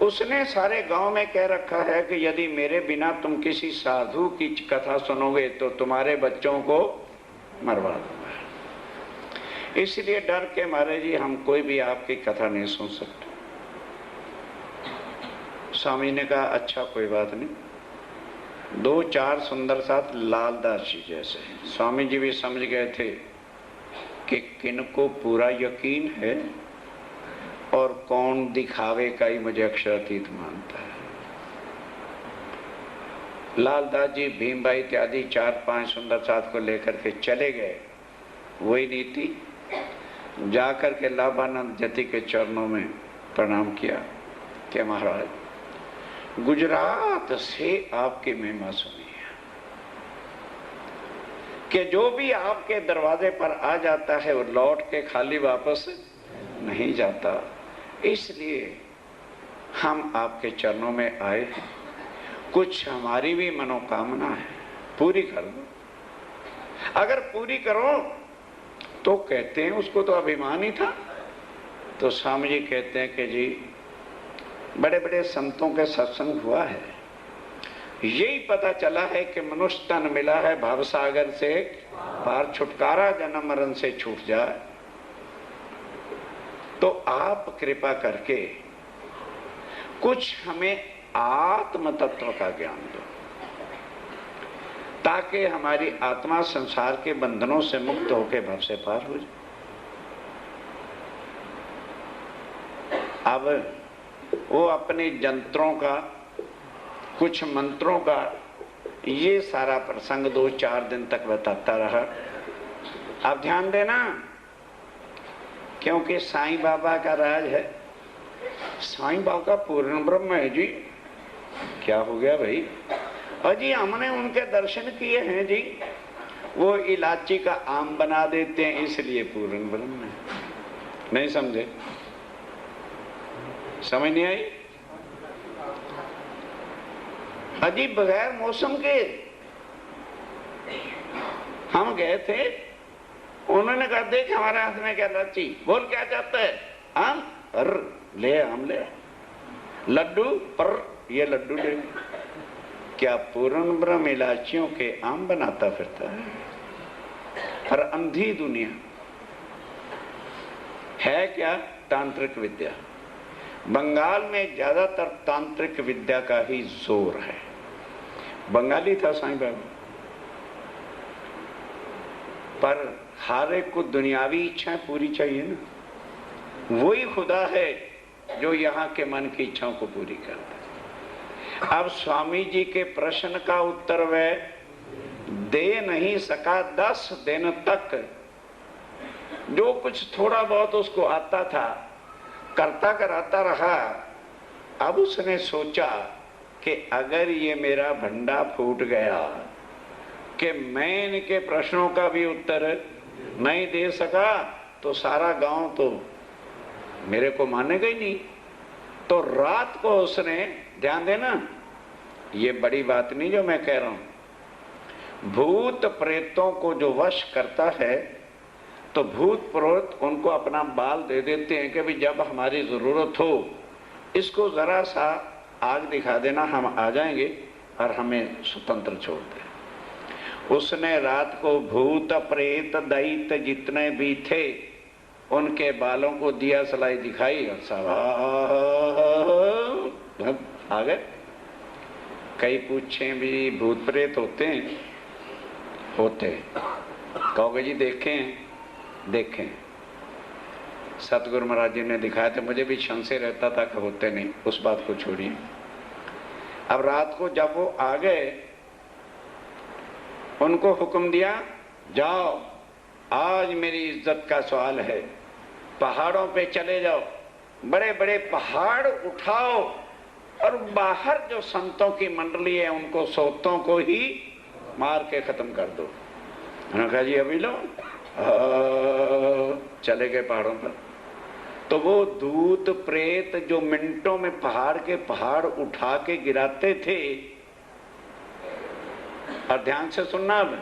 उसने सारे गांव में कह रखा है कि यदि मेरे बिना तुम किसी साधु की कथा सुनोगे तो तुम्हारे बच्चों को मरवा दूंगा। इसलिए डर के मारे जी हम कोई भी आपकी कथा नहीं सुन सकते। स्वामी ने कहा, अच्छा कोई बात नहीं। 2-4 सुंदर साथ लालदास जी जैसे। स्वामी जी भी समझ गए थे कि किनको पूरा यकीन है और कौन दिखावे का ही मुझे अक्षरातीत मानता है। लालदास जी भीमबाई इत्यादि 4-5 सुंदर साथ को लेकर के चले गए। वही नीति जाकर के लाभानंद जति के चरणों में प्रणाम किया कि महाराज, गुजरात से आपकी महिमा सुनी है कि जो भी आपके दरवाजे पर आ जाता है वो लौट के खाली वापस नहीं जाता, इसलिए हम आपके चरणों में आए हैं। कुछ हमारी भी मनोकामना है, पूरी कर दो। अगर पूरी करो तो कहते हैं उसको तो अभिमान ही था। तो स्वामी जी कहते हैं कि जी बड़े बड़े संतों के सत्संग हुआ है, यही पता चला है कि मनुष्य तन मिला है भवसागर से पार, छुटकारा जन्म मरण से छूट जाए। तो आप कृपा करके कुछ हमें आत्म तत्व का ज्ञान दो, ताकि हमारी आत्मा संसार के बंधनों से मुक्त होकर भव से पार हो जाए। अब वो अपने यंत्रों का, कुछ मंत्रों का ये सारा प्रसंग 2-4 दिन तक बताता रहा। आप ध्यान देना, क्योंकि साईं बाबा का राज है। साईं बाबा का पूर्ण ब्रह्म है जी। क्या हो गया भाई? अजी हमने उनके दर्शन किए हैं जी, वो इलायची का आम बना देते हैं इसलिए पूर्ण ब्रह्म है। नहीं समझे? समझ नहीं आई? अजी बगैर मौसम के हम गए थे, उन्होंने कहा देख हमारे हाथ में क्या लाची, बोल क्या चाहता है? आम? ले आम ले। लड्डू? पर ये लड्डू ले। क्या पूर्ण ब्रह्म इलायचियों के आम बनाता फिरता है? पर अंधी दुनिया है क्या? तांत्रिक विद्या। बंगाल में ज्यादातर तांत्रिक विद्या का ही जोर है। बंगाली था साईं बाबा, पर हर एक को दुनियावी इच्छाएं पूरी चाहिए ना। वही खुदा है जो यहाँ के मन की इच्छाओं को पूरी करता है। अब स्वामी जी के प्रश्न का उत्तर वह दे नहीं सका 10 दिन तक। जो कुछ थोड़ा बहुत उसको आता था करता कराता रहा। अब उसने सोचा कि अगर ये मेरा भंडा फूट गया कि मैं इनके प्रश्नों का भी उत्तर नहीं दे सका तो सारा गांव तो मेरे को मानेगा ही नहीं। तो रात को उसने, ध्यान देना ये बड़ी बात नहीं जो मैं कह रहा हूं, भूत प्रेतों को जो वश करता है तो भूत प्रेत उनको अपना बाल दे देते हैं कि भी जब हमारी जरूरत हो इसको जरा सा आग दिखा देना, हम आ जाएंगे और हमें स्वतंत्र छोड़ दे। उसने रात को भूत प्रेत दैत्य जितने भी थे उनके बालों को दिया सलाई दिखाई और सब आ गए। कई पूछे भी भूत प्रेत होते हैं? होते। कहोगे जी देखें सतगुरु महाराज जी ने दिखाया था, मुझे भी संशय रहता था कि होते नहीं, उस बात को छोड़िए। अब रात को जब वो आ गए उनको हुक्म दिया जाओ आज मेरी इज्जत का सवाल है, पहाड़ों पे चले जाओ, बड़े बड़े पहाड़ उठाओ और बाहर जो संतों की मंडली है उनको सोतों को ही मार के खत्म कर दो। उन्होंने कहा जी अभी लो। चले गए पहाड़ों पर। तो वो दूत प्रेत जो मिनटों में पहाड़ के पहाड़ उठा के गिराते थे, और ध्यान से सुनना, अब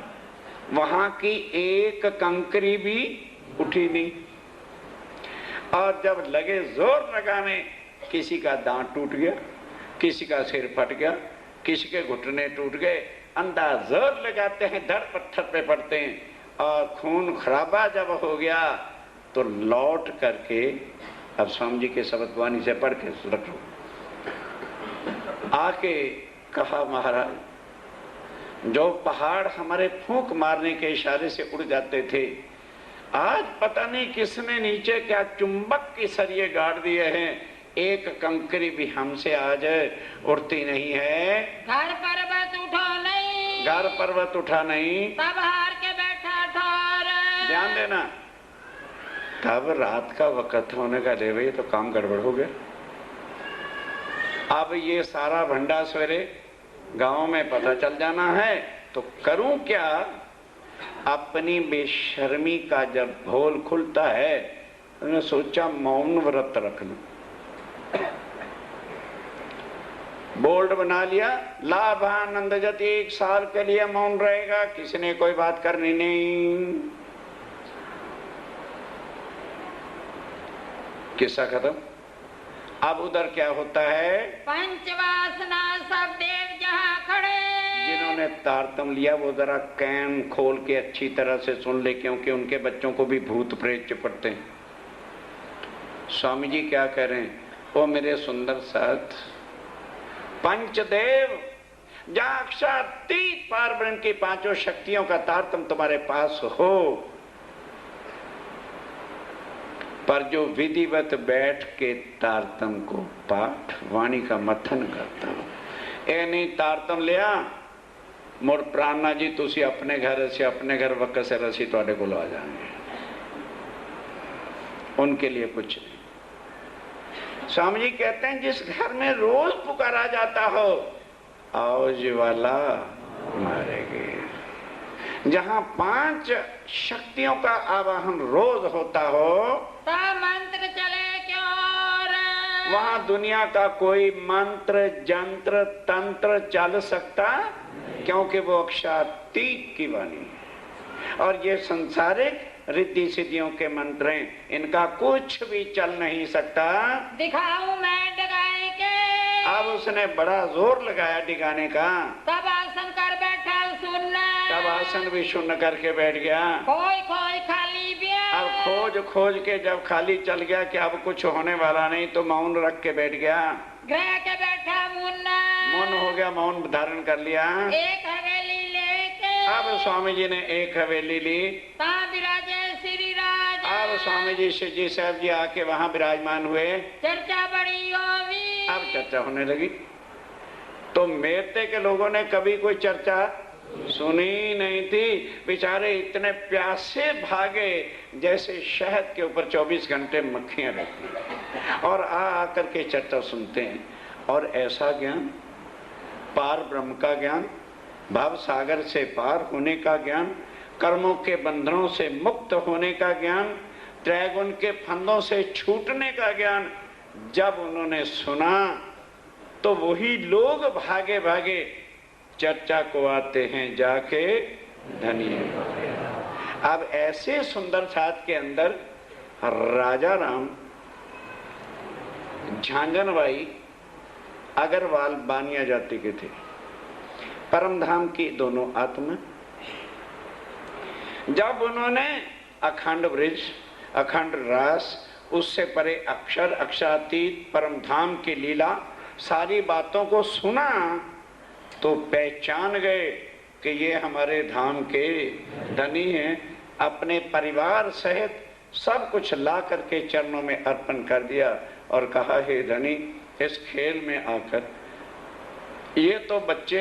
वहां की एक कंकरी भी उठी नहीं। और जब लगे जोर लगाने, किसी का दांत टूट गया, किसी का सिर फट गया, किसी के घुटने टूट गए। अंदाज जोर लगाते हैं, धड़ पत्थर पे पड़ते हैं, और खून खराबा जब हो गया तो लौट करके, अब स्वामी जी के शब्द वाणी से पढ़ के रखो, आके कहा महाराज जो पहाड़ हमारे फूंक मारने के इशारे से उड़ जाते थे, आज पता नहीं किसने नीचे क्या चुंबक के सरिये गाड़ दिए हैं, एक कंकरी भी हमसे आज उड़ती नहीं है। घर पर्वत उठा नहीं, घर पर्वत उठा नहीं, तब हार के बैठा ठोर। ध्यान देना, तब रात का वक्त होने का दे भाई, तो काम गड़बड़ हो गया। अब ये सारा भंडा सवेरे गांव में पता चल जाना है, तो करूं क्या? अपनी बेशर्मी का जब भोल खुलता है, उन्होंने सोचा मौन व्रत रख लूं। बोर्ड बना लिया, लाभानंद जत 1 साल के लिए मौन रहेगा, किसी ने कोई बात करनी नहीं। किस्सा खत्म। अब उधर क्या होता है? पंचवासना सब देव जहाँ खड़े। जिन्होंने तारतम लिया वो जरा कैन खोल के अच्छी तरह से सुन ले, क्योंकि उनके बच्चों को भी भूत प्रेत चिपटते हैं। स्वामी जी क्या कह रहे हैं? ओ मेरे सुंदर साथ, पंचदेव जहां अक्षातीत पार ब्रह्म की पांचों शक्तियों का तारतम तुम्हारे पास हो, पर जो विधिवत बैठ के तारतम को पाठ वाणी का मथन करता हो, ए नहीं तारतम लिया मुड़ प्राणा जी तुसी अपने घर से अपने घर वक्त से रसी तुहाडे कोल आ जाएंगे, उनके लिए कुछ नहीं। स्वामी जी कहते हैं जिस घर में रोज पुकारा जाता हो, आओ ज्वाला मारेगे, जहां 5 शक्तियों का आवाहन रोज होता हो, मंत्र चले क्यों रे? वहां दुनिया का कोई मंत्र जंत्र तंत्र चल सकता, क्योंकि वो अक्षातीत की वाणी है। और ये संसारिक रिद्धि सिद्धियों के मंत्र हैं, इनका कुछ भी चल नहीं सकता। दिखाऊं मैं डगाए के? अब उसने बड़ा जोर लगाया डिगाने का, तब आसन कर बैठा सुनना, तब आसन भी शून्य करके बैठ गया। कोई कोई खाली भी अब खोज खोज के जब खाली चल गया कि अब कुछ होने वाला नहीं, तो मौन रख के बैठ गया। ग्रह के बैठा मुन्ना, मौन हो गया, मौन धारण कर लिया। एक हवेली लेके अब स्वामी जी ने एक हवेली ली, ता विराजे श्री राज। अब स्वामी जी शिव जी साहब जी आके वहां विराजमान हुए। चर्चा बड़ी होगी, अब चर्चा होने लगी। तो मेरते के लोगों ने कभी कोई चर्चा सुनी नहीं थी, बेचारे इतने प्यासे भागे जैसे शहद के ऊपर 24 घंटे मक्खियां रहती, और आकर के चर्चा सुनते हैं। और ऐसा ज्ञान, पार ब्रह्म का ज्ञान, भाव सागर से पार होने का ज्ञान, कर्मों के बंधनों से मुक्त होने का ज्ञान, त्रैगुण के फंदों से छूटने का ज्ञान जब उन्होंने सुना, तो वही लोग भागे भागे चर्चा को आते हैं जाके धनी। अब ऐसे सुंदर साथ के अंदर राजा राम झांझनबाई अग्रवाल बानिया जाति के थे, परमधाम की दोनों आत्मा। जब उन्होंने अखंड ब्रिज, अखंड रास, उससे परे अक्षर अक्षरातीत परमधाम की लीला, सारी बातों को सुना, तो पहचान गए कि ये हमारे धाम के धनी हैं। अपने परिवार सहित सब कुछ ला करके चरणों में अर्पण कर दिया और कहा, हे धनी, इस खेल में आकर ये तो बच्चे,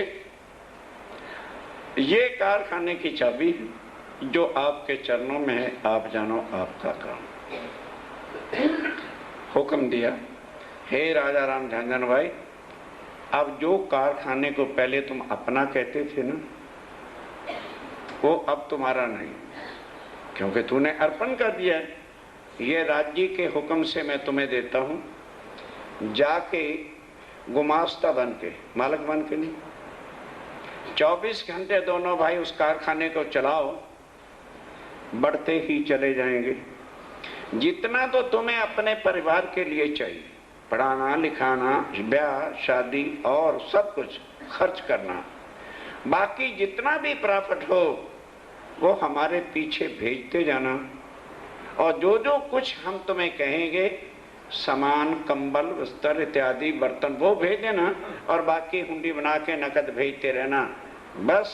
ये कारखाने की चाबी है जो आपके चरणों में है, आप जानो आपका काम। हुक्म दिया, हे राजा राम झांझन भाई, अब जो कारखाने को पहले तुम अपना कहते थे ना, वो अब तुम्हारा नहीं, क्योंकि तूने अर्पण कर दिया है। ये राज्य के हुक्म से मैं तुम्हें देता हूं, जाके गुमास्ता बन के, मालिक बन के नहीं, 24 घंटे दोनों भाई उस कारखाने को चलाओ, बढ़ते ही चले जाएंगे। जितना तो तुम्हें अपने परिवार के लिए चाहिए, पढ़ाना लिखाना, ब्याह शादी और सब कुछ खर्च करना, बाकी जितना भी प्रॉफिट हो वो हमारे पीछे भेजते जाना, और जो जो कुछ हम तुम्हें कहेंगे, सामान, कंबल, बिस्तर इत्यादि बर्तन, वो भेज देना, और बाकी हुंडी बना के नकद भेजते रहना। बस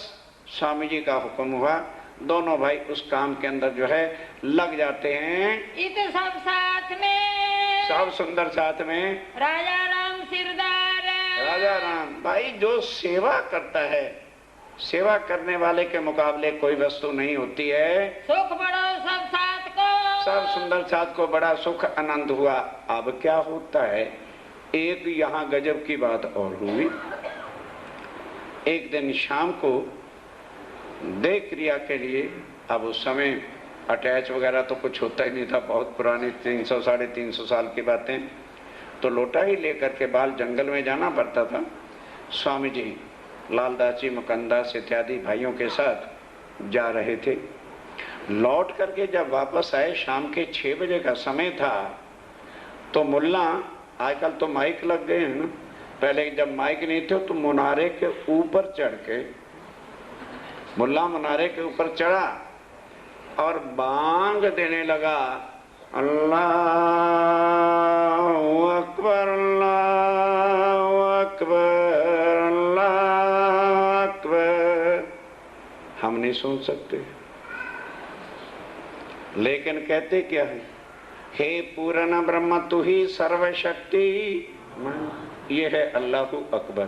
स्वामी जी का हुक्म हुआ, दोनों भाई उस काम के अंदर जो है लग जाते हैं। इत सब साथ में, सब सुंदर साथ में राजा राम सिरदार। राजा राम भाई जो सेवा करता है, सेवा करने वाले के मुकाबले कोई वस्तु नहीं होती है। सुख बड़ो सब साथ को, सब सुंदर साथ को बड़ा सुख आनंद हुआ। अब क्या होता है, एक यहाँ गजब की बात और हुई। एक दिन शाम को देह क्रिया के लिए, अब उस समय अटैच वगैरह तो कुछ होता ही नहीं था, बहुत पुरानी 300 साढ़े 300 साल की बातें, तो लोटा ही लेकर के बाल जंगल में जाना पड़ता था। स्वामी जी लालदास जी, मुकंदास इत्यादि भाइयों के साथ जा रहे थे। लौट करके जब वापस आए, शाम के 6 बजे का समय था, तो मुल्ला आजकल तो माइक लग गए हैं ना, पहले जब माइक नहीं थे तो मुनारे के ऊपर चढ़ के मुल्ला मुनारे के ऊपर चढ़ा और बांग देने लगा, अल्लाहु अकबर अल्लाहु अकबर अल्लाहु अकबर। हम नहीं सुन सकते, लेकिन कहते क्या है, हे पूर्ण ब्रह्म तू ही सर्वशक्ति, ये है अल्लाहु अकबर।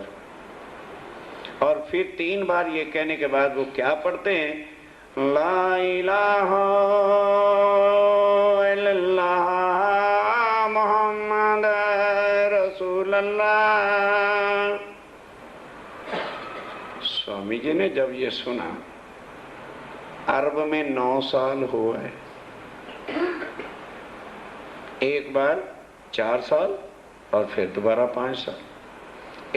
और फिर 3 बार ये कहने के बाद वो क्या पढ़ते हैं, ला इलाहा इल्लल्लाह मुहम्मद रसूलुल्लाह। स्वामी जी ने जब ये सुना, अरब में 9 साल हुआ है, एक बार 4 साल और फिर दोबारा 5 साल।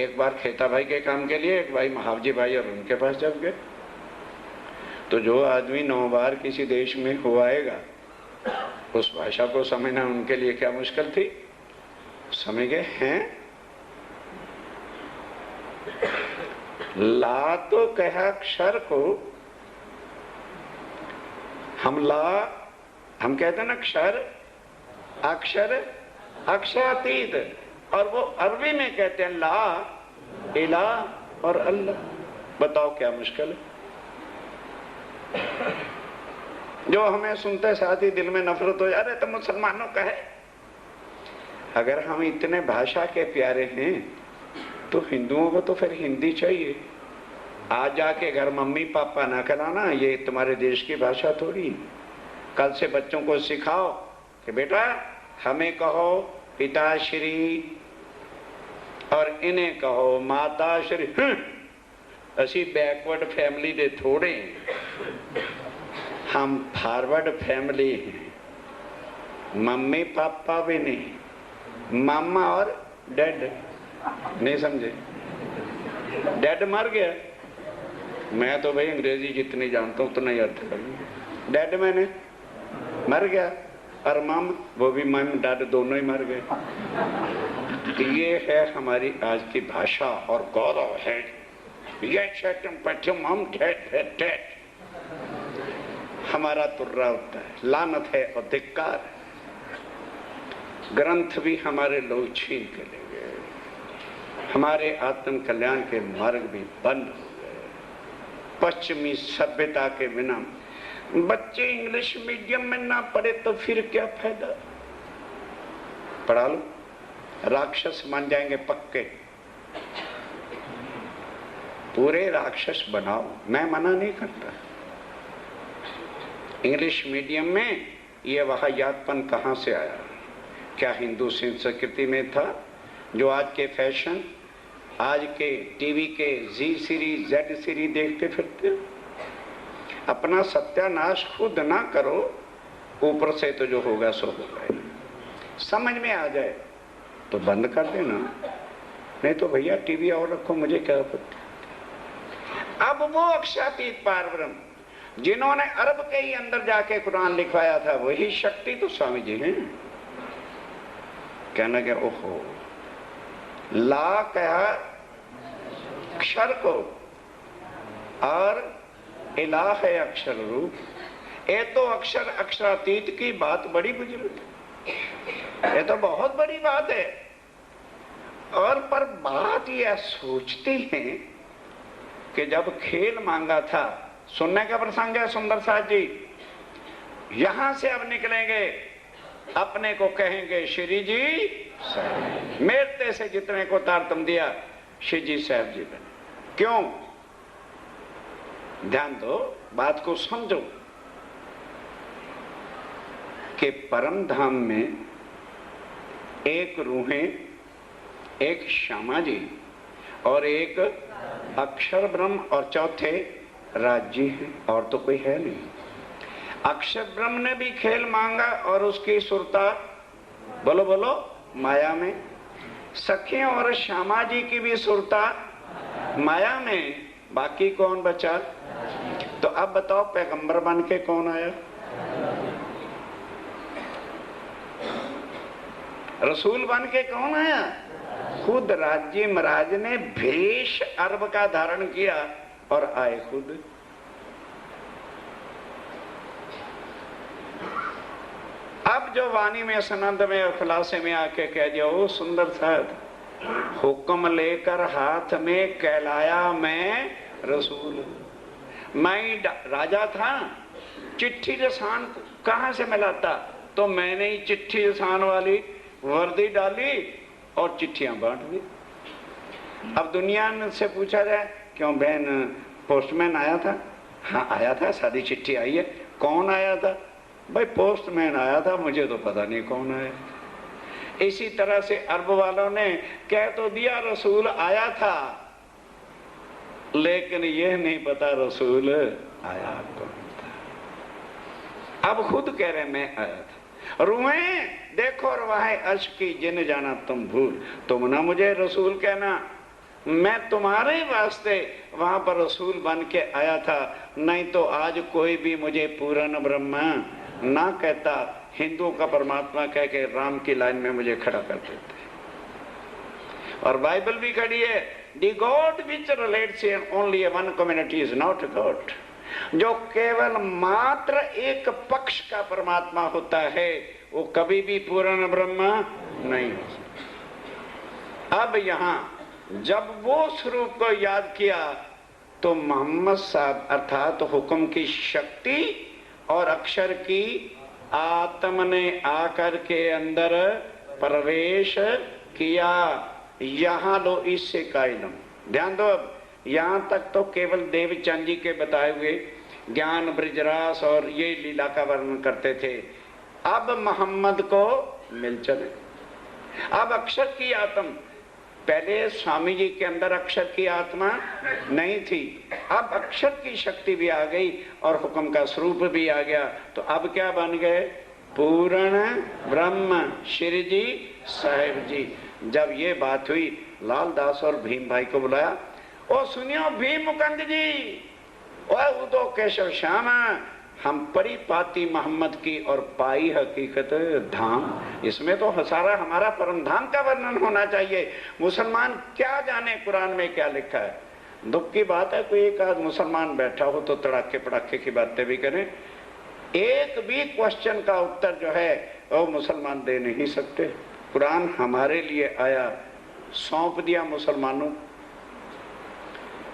एक बार खेता भाई के काम के लिए, एक भाई महावजी भाई और उनके पास जब गए, तो जो आदमी 9 बार किसी देश में हो आएगा, उस भाषा को समझना उनके लिए क्या मुश्किल थी, समझ गए हैं। ला तो कहा अक्षर को, हम कहते हैं ना अक्षर, अक्षर अक्षरातीत, और वो अरबी में कहते हैं ला इला और अल्लाह। बताओ क्या मुश्किल है। जो हमें सुनते साथ ही दिल में नफरत हो जा रहे, तो मुसलमानों का है। अगर हम इतने भाषा के प्यारे हैं तो हिंदुओं को तो फिर हिंदी चाहिए। आज जाके घर मम्मी पापा ना कहलाना, ये तुम्हारे देश की भाषा थोड़ी। कल से बच्चों को सिखाओ कि बेटा हमें कहो पिताश्री और इन्हें कहो माताश्री। असी बैकवर्ड फैमिली दे थोड़े, हम फॉरवर्ड फैमिली हैं। मम्मी पापा भी नहीं, मामा और डैड। नहीं समझे, डैड मर गया, मैं तो भाई अंग्रेजी जितनी जानता हूँ उतना ही अर्थ करूँगा। डैड मैंने मर गया, और मम, वो भी मम डैड दोनों ही मर गए। ये है हमारी आज की भाषा और गौरव है। ये मम डैड डैड हमारा तुर्रा होता है, लानत है और धिक्कार है। ग्रंथ भी हमारे लोग छीन के ले गए, हमारे आत्म कल्याण के मार्ग भी बंद हो गए। पश्चिमी सभ्यता के बिना बच्चे इंग्लिश मीडियम में ना पढ़े तो फिर क्या फायदा। पढ़ा लो, राक्षस बन जाएंगे पक्के, पूरे राक्षस बनाओ, मैं मना नहीं करता। इंग्लिश मीडियम में ये वाहियातपन कहाँ से आया? क्या हिंदू संस्कृति में था? जो आज के फैशन, आज के टीवी के जी सीरीज जेड सीरीज देखते फिरते। अपना सत्यानाश खुद ना करो, ऊपर से तो जो होगा सो होगा। समझ में आ जाए तो बंद कर देना, नहीं तो भैया टीवी और रखो, मुझे क्या पता। अब वो अक्षरातीत पारब्रह्म जिन्होंने अरब के ही अंदर जाके कुरान लिखवाया था, वही शक्ति तो स्वामी जी हैं। कहना क्या, ओहो, ला कहा अक्षर को और इलाह है अक्षर रूप। ये तो अक्षर अक्षरातीत की बात बड़ी बुजुर्ग, ये तो बहुत बड़ी बात है। और पर बात यह सोचती है कि जब खेल मांगा था, सुनने का प्रसंग है सुंदर साथ जी, यहां से अब निकलेंगे, अपने को कहेंगे श्री जी साहब। मेरते से जितने को तारतम दिया श्री जी साहब जी बने। क्यों? ध्यान दो, बात को समझो कि परम धाम में एक रूहें, एक श्यामा जी और एक अक्षर ब्रह्म और चौथे राज्य हैं, और तो कोई है नहीं। अक्षर ब्रह्म ने भी खेल मांगा और उसकी सुरता, बोलो बोलो, माया में। सखियों और श्यामा जी की भी सुरता माया में। बाकी कौन बचा? तो अब बताओ, पैगंबर बन के कौन आया? रसूल बन के कौन आया? खुद राज्य महाराज ने भेष अरब का धारण किया और आए खुद। अब जो वाणी में, सनंद में और खुलासे में आके कह दिया, ओ सुंदर साथ, हुक्म लेकर हाथ में कहलाया मैं रसूल। मैं राजा था, चिट्ठी रसान कहां से मिलाता, तो मैंने ही चिट्ठी रसान वाली वर्दी डाली और चिट्ठियां बांट दी। अब दुनिया से पूछा जाए, क्यों बहन पोस्टमैन आया था? हाँ आया था, सारी चिट्ठी आई है। कौन आया था? भाई पोस्टमैन आया था, मुझे तो पता नहीं कौन आया। इसी तरह से अरब वालों ने कह तो दिया रसूल आया था, लेकिन यह नहीं पता रसूल आया कौन था। अब खुद कह रहे मैं आया था। रुए देखो रवाहे अर्श की जिन जाना तुम भूल, तुम ना मुझे रसूल कहना, मैं तुम्हारे वास्ते वहां पर रसूल बन के आया था, नहीं तो आज कोई भी मुझे पूर्ण ब्रह्मा ना कहता। हिंदुओं का परमात्मा कह के राम की लाइन में मुझे खड़ा कर देते। और बाइबल भी खड़ी है, the God which relates only one community is not God. जो केवल मात्र एक पक्ष का परमात्मा होता है वो कभी भी पूर्ण ब्रह्मा नहीं हो सकता। अब यहां जब वो स्वरूप को याद किया तो मोहम्मद साहब अर्थात हुक्म की शक्ति और अक्षर की आत्म ने आकर के अंदर प्रवेश किया। यहां लो इससे कायलम, ध्यान दो। अब यहां तक तो केवल देवचंद जी के बताए हुए ज्ञान ब्रजरास और ये लीला का वर्णन करते थे। अब मोहम्मद को मिल चले। अब अक्षर की आत्म, पहले स्वामी जी के अंदर अक्षर की आत्मा नहीं थी, अब अक्षर की शक्ति भी आ गई और हुक्म का स्वरूप भी आ गया। तो अब क्या बन गए? पूर्ण ब्रह्म श्री जी साहेब जी। जब ये बात हुई, लाल दास और भीम भाई को बुलाया, ओ सुनियो भीम मुकंद जी, ओ उदो केशव श्यामा, हम परिपाती मोहम्मद की और पाई हकीकत धाम। इसमें तो सारा हमारा परम धाम का वर्णन होना चाहिए। मुसलमान क्या जाने कुरान में क्या लिखा है। दुख की बात है कोई एक आध मुसलमान बैठा हो तो तड़ाके पड़ाके की बातें भी करें, एक भी क्वेश्चन का उत्तर जो है वो मुसलमान दे नहीं सकते। कुरान हमारे लिए आया, सौंप दिया मुसलमानों।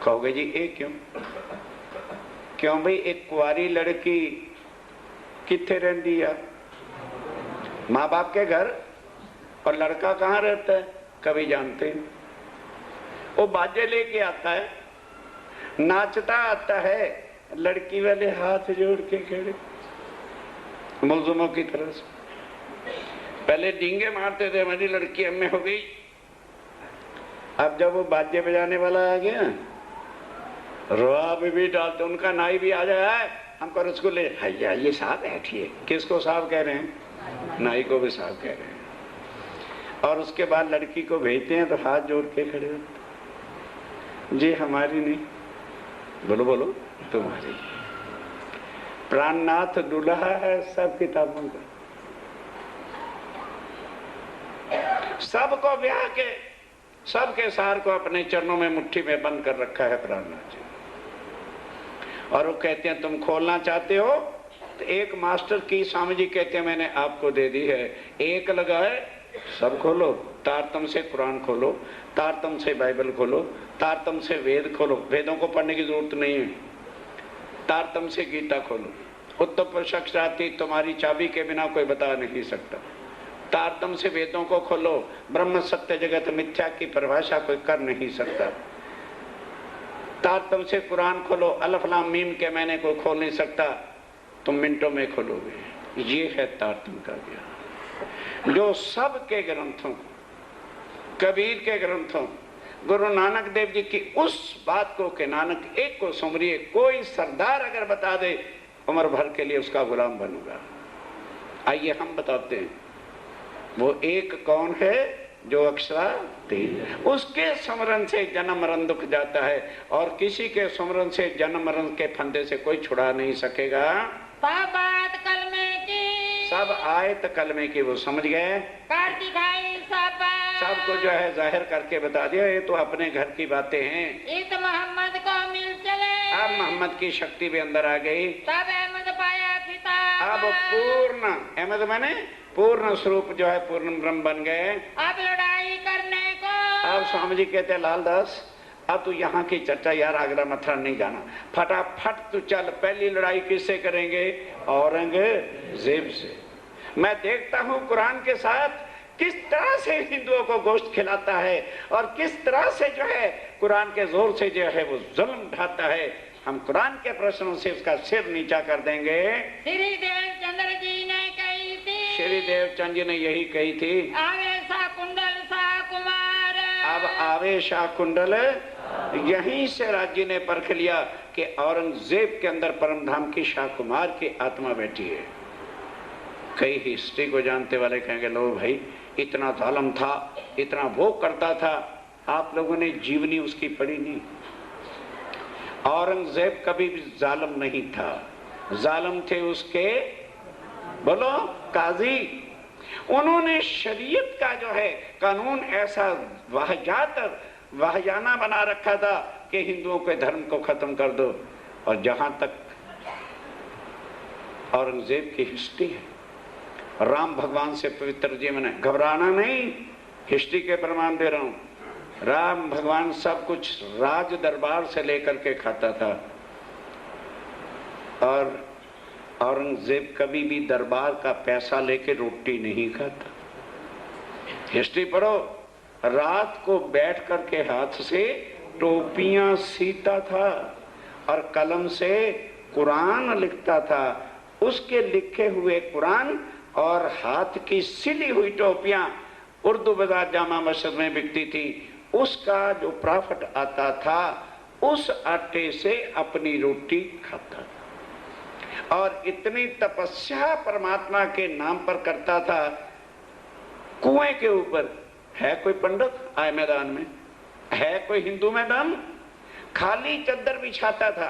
कहोगे जी ये क्यों? क्यों भाई, एक कुंवारी लड़की किथे रहती है? माँ बाप के घर। और लड़का कहाँ रहता है? कभी जानते हैं। वो बाजे लेके आता है, नाचता आता है, लड़की वाले हाथ जोड़ के खड़े मुलजुमों की तरह से। पहले डींगे मारते थे, मेरी लड़की अम्मे हो गई। अब जब वो बाजे बजाने वाला आ गया, रुआब भी डालते, उनका नाई भी आ जाए, हमको रसगुल्ले, हैया ये साहब बैठिए। किसको साहब कह रहे हैं? नाई को भी साहब कह रहे हैं। और उसके बाद लड़की को भेजते हैं तो हाथ जोड़ के खड़े होते, जी हमारी नहीं, बोलो बोलो तुम्हारी। प्राणनाथ दुल्हा है सब किताबों का, सबको ब्याह के सबके सार को अपने चरणों में मुट्ठी में बंद कर रखा है प्राणनाथ जी। और वो कहते हैं तुम खोलना चाहते हो तो एक मास्टर की स्वामी जी कहते हैं मैंने आपको दे दी है, एक लगाए सब खोलो। तारतम से कुरान खोलो, तारतम से बाइबल खोलो, तारतम से वेद खोलो, वेदों को पढ़ने की जरूरत नहीं है। तारतम से गीता खोलो, उत्तर शख्साती तुम्हारी चाबी के बिना कोई बता नहीं सकता। तारतम से वेदों को खोलो, ब्रह्म सत्य जगत मिथ्या की परिभाषा कोई कर नहीं सकता। तारतम से कुरान खोलो, अल्फ लाम मीम के मैंने कोई खोल नहीं सकता, तुम मिनटों में खोलोगे। ये है तारतम का ज्ञान, जो सब के ग्रंथों, कबीर के ग्रंथों, गुरु नानक देव जी की उस बात को कि नानक एक को सुमरिए, कोई सरदार अगर बता दे उम्र भर के लिए उसका गुलाम बनूंगा। आइए हम बताते हैं वो एक कौन है जो अक्षरातीत, उसके स्मरण से जन्म मरण दुख जाता है और किसी के स्मरण से जन्म मरण के फंदे से कोई छुड़ा नहीं सकेगा। बात कलमे की, सब आयत कलमे की वो समझ गए। कार्तिक भाई को जो है जाहिर करके बता दिया, ये तो अपने घर की बातें हैं। इत मोहम्मद को मिल चले, अब मोहम्मद की शक्ति भी अंदर आ गई। तब अहमद पाया खिताब, अब पूर्ण अहमद माने पूर्ण स्वरूप जो है पूर्ण ब्रह्म बन गए। अब लड़ाई करने को। अब स्वामी जी कहते हैं लालदास अब तू यहाँ की चर्चा यार, आगरा मथुरा नहीं जाना, फटाफट तू चल, पहली लड़ाई किससे करेंगे? औरंगजेब से। मैं देखता हूँ कुरान के साथ किस तरह से हिंदुओं को गोश्त खिलाता है और किस तरह से जो है कुरान के जोर से जो है वो जुल्म ढाता है। हम कुरान के प्रश्नों से उसका सिर नीचा कर देंगे। श्री देवचंद्र जी ने कही थी, श्री देवचंद जी ने यही कही थी, आवे सा कुंडल सा कुमार। अब आवे शाह कुंडल। यहीं से राज्य ने परख लिया कि औरंगजेब के अंदर परमधाम की शाह कुमार की आत्मा बैठी है। कई हिस्ट्री को जानते वाले कहेंगे लो भाई इतना जालिम था, इतना वो करता था, आप लोगों ने जीवनी उसकी पढ़ी नहीं। औरंगजेब कभी भी जालिम नहीं था, जालिम थे उसके बोलो काजी। उन्होंने शरीयत का जो है कानून ऐसा वाहयाना बना रखा था कि हिंदुओं के धर्म को खत्म कर दो। और जहां तक औरंगजेब की हिस्ट्री है, राम भगवान से पवित्र जीवन है, घबराना नहीं, हिस्ट्री के प्रमाण दे रहा हूं। राम भगवान सब कुछ राज दरबार से लेकर के खाता था और औरंगजेब कभी भी दरबार का पैसा लेके रोटी नहीं खाता। हिस्ट्री पढ़ो, रात को बैठ करके हाथ से टोपियां सीता था और कलम से कुरान लिखता था। उसके लिखे हुए कुरान और हाथ की सिली हुई टोपियां उर्दू बाजार जामा मस्जिद में बिकती थी। उसका जो प्रॉफिट आता था उस आटे से अपनी रोटी खाता था और इतनी तपस्या परमात्मा के नाम पर करता था। कुएं के ऊपर है कोई पंडित आए मैदान में, है कोई हिंदू मैदान, खाली चद्दर बिछाता था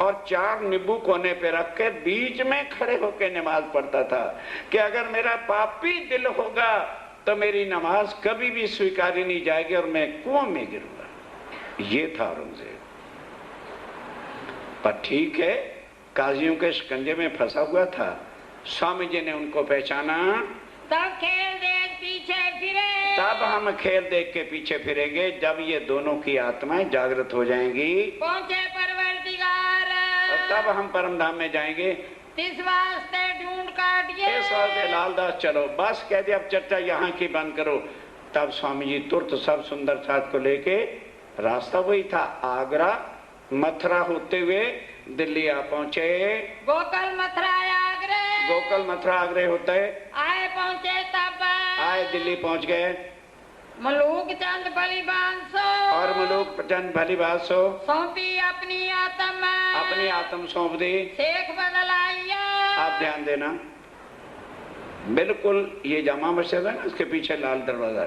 और 4 नींबू कोने पे रख के बीच में खड़े होकर नमाज पढ़ता था कि अगर मेरा पापी दिल होगा तो मेरी नमाज कभी भी स्वीकारी नहीं जाएगी और मैं कुआं में गिरूंगा। ये था औरंगजेब। पर ठीक है, काजियों के शिकंजे में फंसा हुआ था। स्वामी जी ने उनको पहचाना। तब खेल देख पीछे फिरे, तब हम खेल देख के पीछे फिरेंगे जब ये दोनों की आत्माएं जागृत हो जाएंगी। पहुंचे परवरदिगार, और तब हम परमधाम में जाएंगे। इस वास्ते ढूंढ काटिए, इस वास्ते लालदास चलो बस कह दिया, अब चर्चा यहाँ की बंद करो। तब स्वामी जी तुरंत सब सुंदर साथ को लेके, रास्ता वही था, आगरा मथुरा होते हुए दिल्ली आ पहुंचे। गोकुल मथुरा आगरे, गोकुल मथुरा आगरे होते आए पहुंचे तब आए दिल्ली पहुंच गए। मलूक चंद भलीबांसो, और मलूक चंद भलीबांसो सौंपी अपनी आत्म सौंप दी। शेख बदलाइया, आप ध्यान देना, बिल्कुल ये जामा मस्जिद है ना, उसके पीछे लाल दरवाजा,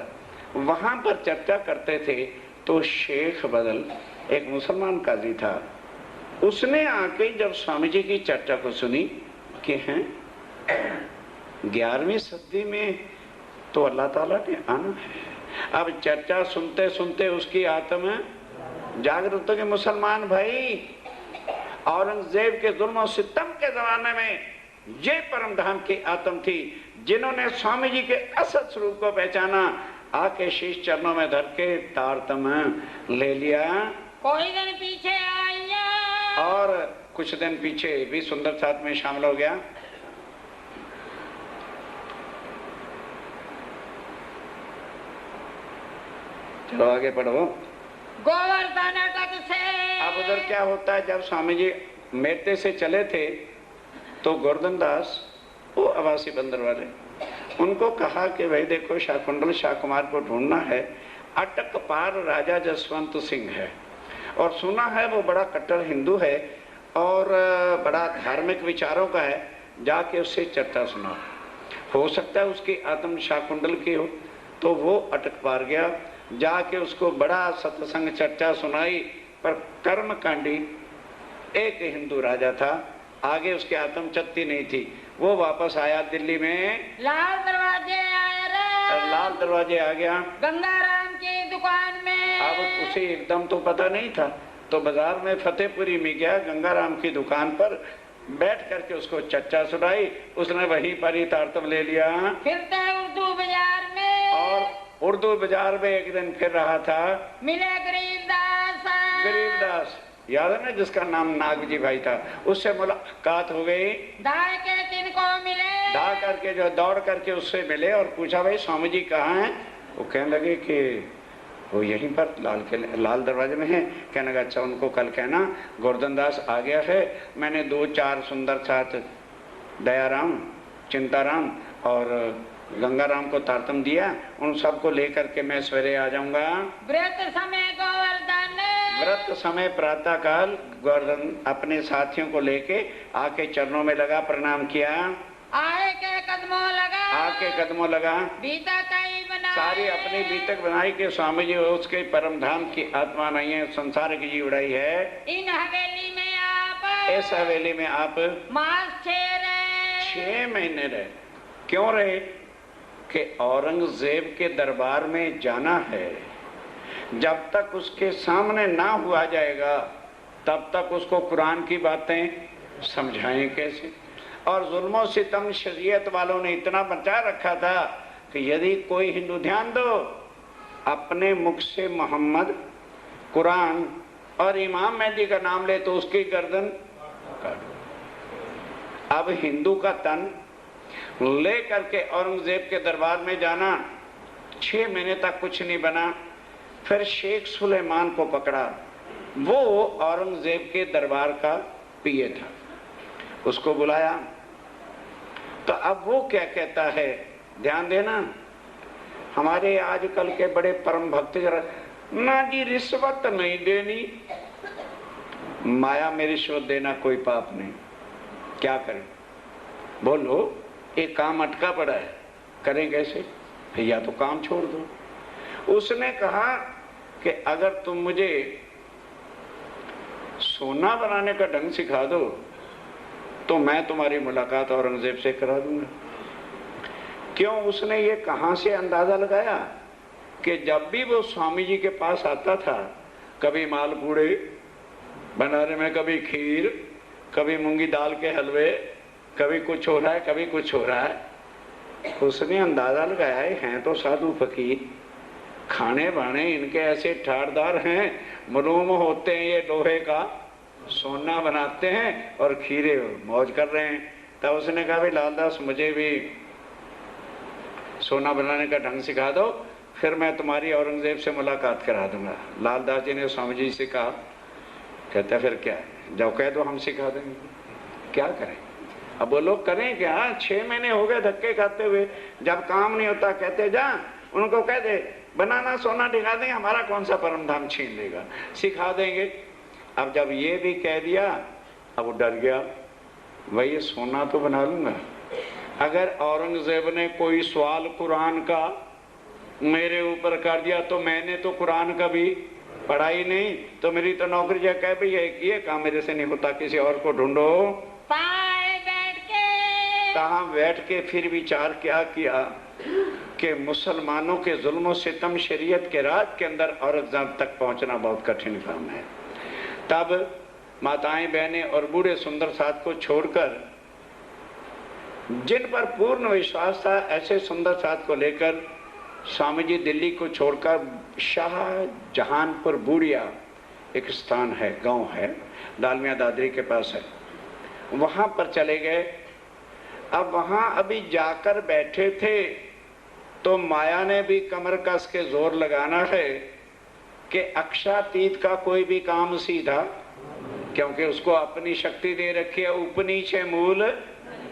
वहां पर चर्चा करते थे तो शेख बदल एक मुसलमान काजी था। उसने आके जब स्वामी जी की चर्चा को सुनी कि हैं 11वीं सदी में तो अल्लाह ताला ने आना है। अब चर्चा सुनते सुनते उसकी आत्मा जागरूक हो गई। मुसलमान भाई, औरंगजेब के जुल्म और सितम के जमाने में ये परमधाम की आत्म थी जिन्होंने स्वामी जी के असल स्वरूप को पहचाना, आके शीश चरणों में धर के तारतम ले लिया। कोई दिन पीछे आइया, और कुछ दिन पीछे भी सुंदर साथ में शामिल हो गया। चलो आगे पढ़ो। गोवर्धन अटक से, अब उधर क्या होता है, जब स्वामी जी मेटे से चले थे तो गोवर्धन दास, वो आवासी बंदर वाले, उनको कहा कि भाई देखो शाकुंडल शाह कुमार को ढूंढना है। अटक पार राजा जसवंत सिंह है और सुना है वो बड़ा कट्टर हिंदू है और बड़ा धार्मिक विचारों का है, जाके उससे चर्चा सुना, हो सकता है उसकी आत्म शाकुंडल की हो। तो वो अटक पार गया, जाके उसको बड़ा सत्संग चर्चा सुनाई, पर कर्म कांडी एक हिंदू राजा था, आगे उसकी आत्म चलती नहीं थी। वो वापस आया दिल्ली में, लाल दरवाजे आया रे, लाल लाल दरवाजे आ गया। गंगाराम की दुकान में। अब उसे एकदम तो पता नहीं था, तो बाजार में फतेहपुरी में गया, गंगाराम की दुकान पर बैठ करके उसको चर्चा सुनाई। उसने वहीं पर ही तारतम ले लिया। फिरते उर्दू बाजार में। और उर्दू बाजार में एक दिन फिर रहा था, मिले गरीबदास। गरीबदास, याद है ना, जिसका नाम नागजी भाई था, उससे मुलाकात हो गई। दाए के दिन को मिले। दा करके जो दौड़ करके उससे मिले और पूछा, भाई स्वामी जी कहाँ हैं? वो कहने लगे कि वो यहीं पर लाल दरवाजे में है। कहने लगा अच्छा, उनको कल कहना गोवर्धन दास आ गया है, मैंने 2-4 सुंदर साथ दयाराम, चिंताराम और गंगाराम को तारतम दिया, उन सबको लेकर के मैं सवेरे आ जाऊंगा। व्रत समय गोवर्धन। व्रत समय प्रातः काल गोवर्धन अपने साथियों को लेके आके चरणों में लगा, प्रणाम किया। आए के कदमों लगा। आके कदमों लगा। बीतक ही बना। सारी अपनी बीतक बनाई के स्वामी जी उसके परम धाम की आत्मा नहीं है, संसार की जी उड़ाई है। इन हवेली में आप। इस हवेली में आप मास 6 महीने रहे। क्यों रहे? कि औरंगजेब के दरबार में जाना है, जब तक उसके सामने ना हुआ जाएगा तब तक उसको कुरान की बातें समझाएं कैसे। और जुल्मों सितम शरीयत वालों ने इतना बचा रखा था कि यदि कोई हिंदू, ध्यान दो, अपने मुख से मोहम्मद, कुरान और इमाम मेहदी का नाम ले तो उसकी गर्दन काटो। अब हिंदू का तन ले करके औरंगजेब के दरबार में जाना, 6 महीने तक कुछ नहीं बना। फिर शेख सुलेमान को पकड़ा, वो औरंगजेब के दरबार का पीए था, उसको बुलाया। तो अब वो क्या कहता है, ध्यान देना, हमारे आजकल के बड़े परम भक्त जरा ना जी रिश्वत नहीं देनी, माया में रिश्वत देना कोई पाप नहीं, क्या करें बोलो, एक काम अटका पड़ा है, करें कैसे? या तो काम छोड़ दो। उसने कहा कि अगर तुम मुझे सोना बनाने का ढंग सिखा दो तो मैं तुम्हारी मुलाकात औरंगजेब से करा दूंगा। क्यों? उसने ये कहां से अंदाजा लगाया कि जब भी वो स्वामी जी के पास आता था, कभी मालपूड़े बना रहे में, कभी खीर, कभी मूंगी दाल के हलवे, कभी कुछ हो रहा है, कभी कुछ हो रहा है। उसने अंदाजा लगाया हैं तो साधु फकीर, खाने बाने इनके ऐसे ठाड़दार हैं, मलूम होते हैं ये लोहे का सोना बनाते हैं और खीरे मौज कर रहे हैं। तब उसने कहा भाई लालदास, मुझे भी सोना बनाने का ढंग सिखा दो, फिर मैं तुम्हारी औरंगजेब से मुलाकात करा दूंगा। लालदास जी ने स्वामी जी से कहा, कहता फिर क्या है, जाओ कह दो हम सिखा देंगे, क्या करें। अब वो लोग करें क्या, 6 महीने हो गए धक्के खाते हुए, जब काम नहीं होता कहते जा उनको कह दे बनाना सोना दिखा देंगे, हमारा कौन सा परम धाम छीन लेगा, सिखा देंगे। अब जब ये भी कह दिया, अब वो डर गया, भाई ये सोना तो बना लूंगा, अगर औरंगजेब ने कोई सवाल कुरान का मेरे ऊपर कर दिया तो मैंने तो कुरान का भी पढ़ा ही नहीं, तो मेरी तो नौकरी जो कह भाई ये काम मेरे से नहीं होता, किसी और को ढूंढो। कहाँ बैठ के फिर विचार क्या किया कि मुसलमानों के जुल्म सितम शरीयत के राज के अंदर औरंगजेब तक पहुंचना बहुत कठिन काम है। तब माताएं, बहनें और बूढ़े सुंदर साथ को छोड़कर, जिन पर पूर्ण विश्वास था, ऐसे सुंदर साथ को लेकर स्वामी जी दिल्ली को छोड़कर शाहजहानपुर बूढ़िया एक स्थान है, गांव है, दालमिया दादरी के पास है, वहां पर चले गए। अब वहां अभी जाकर बैठे थे तो माया ने भी कमर कस के जोर लगाना है कि अक्षातीत का कोई भी काम सीधा, क्योंकि उसको अपनी शक्ति दे रखी है, उपनीचे मूल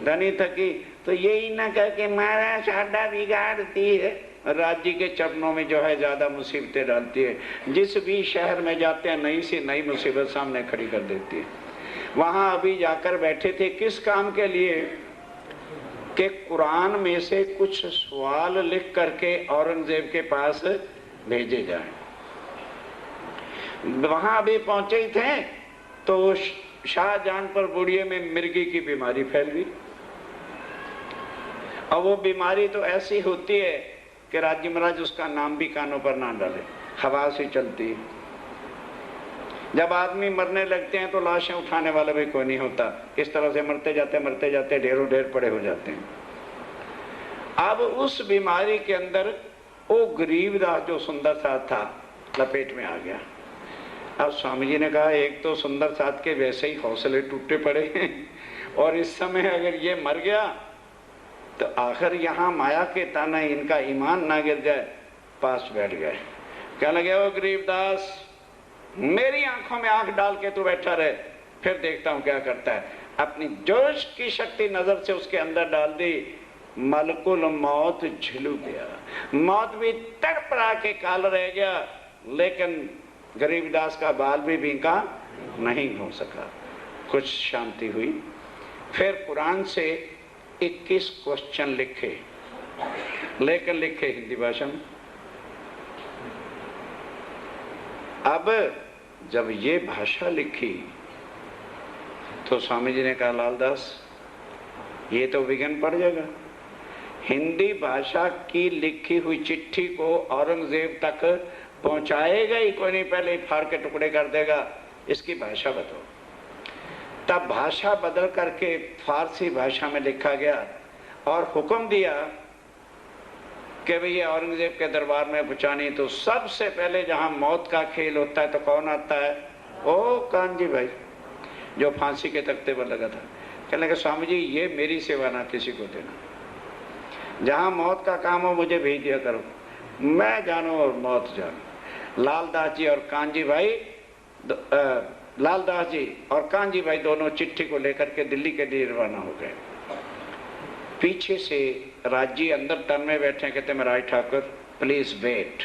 धनी थकी, तो यही ना कह के मारा साडा बिगाड़ती है, राज्य के चरणों में जो है ज्यादा मुसीबतें डालती है। जिस भी शहर में जाते हैं नई से नई मुसीबत सामने खड़ी कर देती है। वहां अभी जाकर बैठे थे किस काम के लिए कि कुरान में से कुछ सवाल लिख करके औरंगजेब के पास भेजे जाएं। वहां अभी पहुंचे ही थे तो शाहजहानपुर बूढ़िये में मिर्गी की बीमारी फैल गई। और वो बीमारी तो ऐसी होती है कि राज्य महाराज उसका नाम भी कानों पर ना डाले, हवा से चलती है। जब आदमी मरने लगते हैं तो लाशें उठाने वाला भी कोई नहीं होता, इस तरह से मरते जाते ढेरों ढेर पड़े हो जाते हैं। अब उस बीमारी के अंदर वो गरीबदास जो सुंदर साथ था लपेट में आ गया। अब स्वामी जी ने कहा एक तो सुंदर साथ के वैसे ही हौसले टूटे पड़े हैं और इस समय अगर ये मर गया तो आखिर यहाँ माया के ताना इनका ईमान ना गिर जाए। पास बैठ गए, क्या लगे वो गरीबदास मेरी आंखों में आंख डाल के तू बैठा रहे, फिर देखता हूं क्या करता है। अपनी जोश की शक्ति नजर से उसके अंदर डाल दी, मलकुल मौत झिलू गया। मौत भी तड़पड़ा के काल रह गया, लेकिन गरीबदास का बाल भी बींका नहीं हो सका। कुछ शांति हुई। फिर कुरान से 21 क्वेश्चन लिखे, लेकिन लिखे हिंदी भाषा में। अब जब ये भाषा लिखी तो स्वामी जी ने कहा लालदास ये तो विघ्न पड़ जाएगा। हिंदी भाषा की लिखी हुई चिट्ठी को औरंगजेब तक पहुंचाएगा ही कोई नहीं, पहले ही फाड़ के टुकड़े कर देगा। इसकी भाषा बताओ। तब भाषा बदल करके फारसी भाषा में लिखा गया और हुक्म दिया कि भैया औरंगजेब के दरबार में पहुंचानी। तो सबसे पहले जहां मौत का खेल होता है तो कौन आता है? ओ कानजी भाई जो फांसी के तख्ते पर लगा था। कहने लगे स्वामी जी ये मेरी सेवा ना किसी को देना, जहां मौत का काम हो मुझे भेज दिया करो, मैं जानो और मौत जानो। लालदास जी और कानजी भाई लालदास जी और कानजी भाई दोनों चिट्ठी को लेकर के दिल्ली के लिए रवाना हो गए। पीछे से राजी अंदर टन में बैठे, कहते महाराज ठाकुर प्लीज वेट,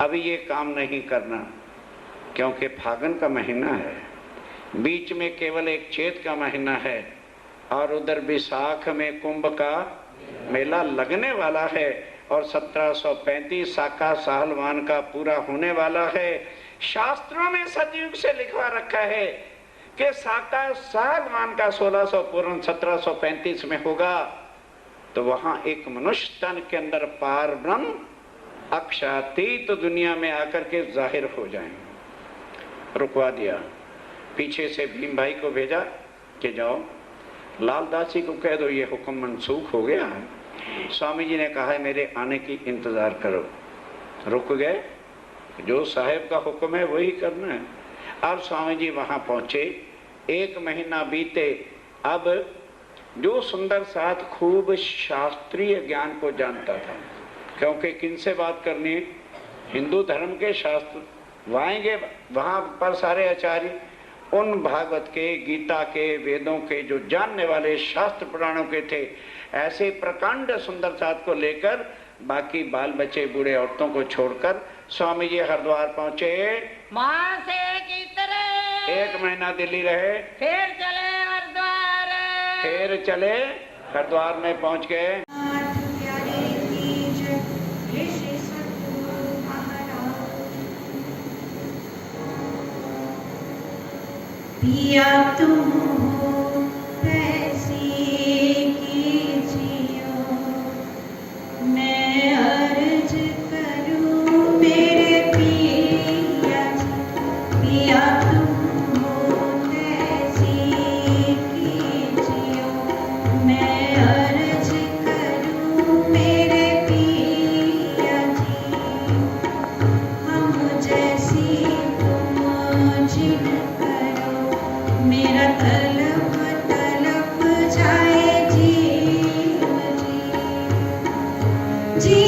अभी ये काम नहीं करना क्योंकि फागुन का महीना है, बीच में केवल एक चैत का महीना है और उधर बैसाख में कुंभ का मेला लगने वाला है और 1735 साका सालवान का पूरा होने वाला है। शास्त्रों में सतयुग से लिखवा रखा है कि साका सालवान का 1600 पूर्ण 1735 में होगा। तो वहां एक मनुष्य तन के अंदर पार ब्रह्म अक्षातीत तो दुनिया में आकर के जाहिर हो जाएंगे। रुकवा दिया। पीछे से भीम भाई को भेजा कि जाओ लालदास जी को कह दो ये हुक्म मनसूख हो गया है। स्वामी जी ने कहा है मेरे आने की इंतजार करो। रुक गए, जो साहेब का हुक्म है वही करना है। अब स्वामी जी वहां पहुंचे, 1 महीना बीते। अब जो सुंदर साथ खूब शास्त्रीय ज्ञान को जानता था, क्योंकि किनसे बात करनी है? हिंदू धर्म के शास्त्र वाएंगे वहां पर सारे आचार्य उन भागवत के, गीता के, वेदों के जो जानने वाले शास्त्र पुराणों के थे। ऐसे प्रकांड सुंदर साथ को लेकर बाकी बाल बच्चे बूढ़े औरतों को छोड़कर स्वामी जी हरिद्वार पहुंचे। वहां से की तरह 1 महीना दिल्ली रहे, फिर चले हरिद्वार। फिर चले हरिद्वार में पहुंच गए। नाथ प्यारे की जय, ऋषि सतगुरु महाराज। पिया तुम हो कैसी कीजियो, मैं अर्ज करूं मेरे पिया जी। पिया तुम हो कैसी कीजियो, मैं अर्ज करूं मेरे पिया जी। हम जैसी तुम जिन करो, मेरा तलब तलब जाए जीव जी। जी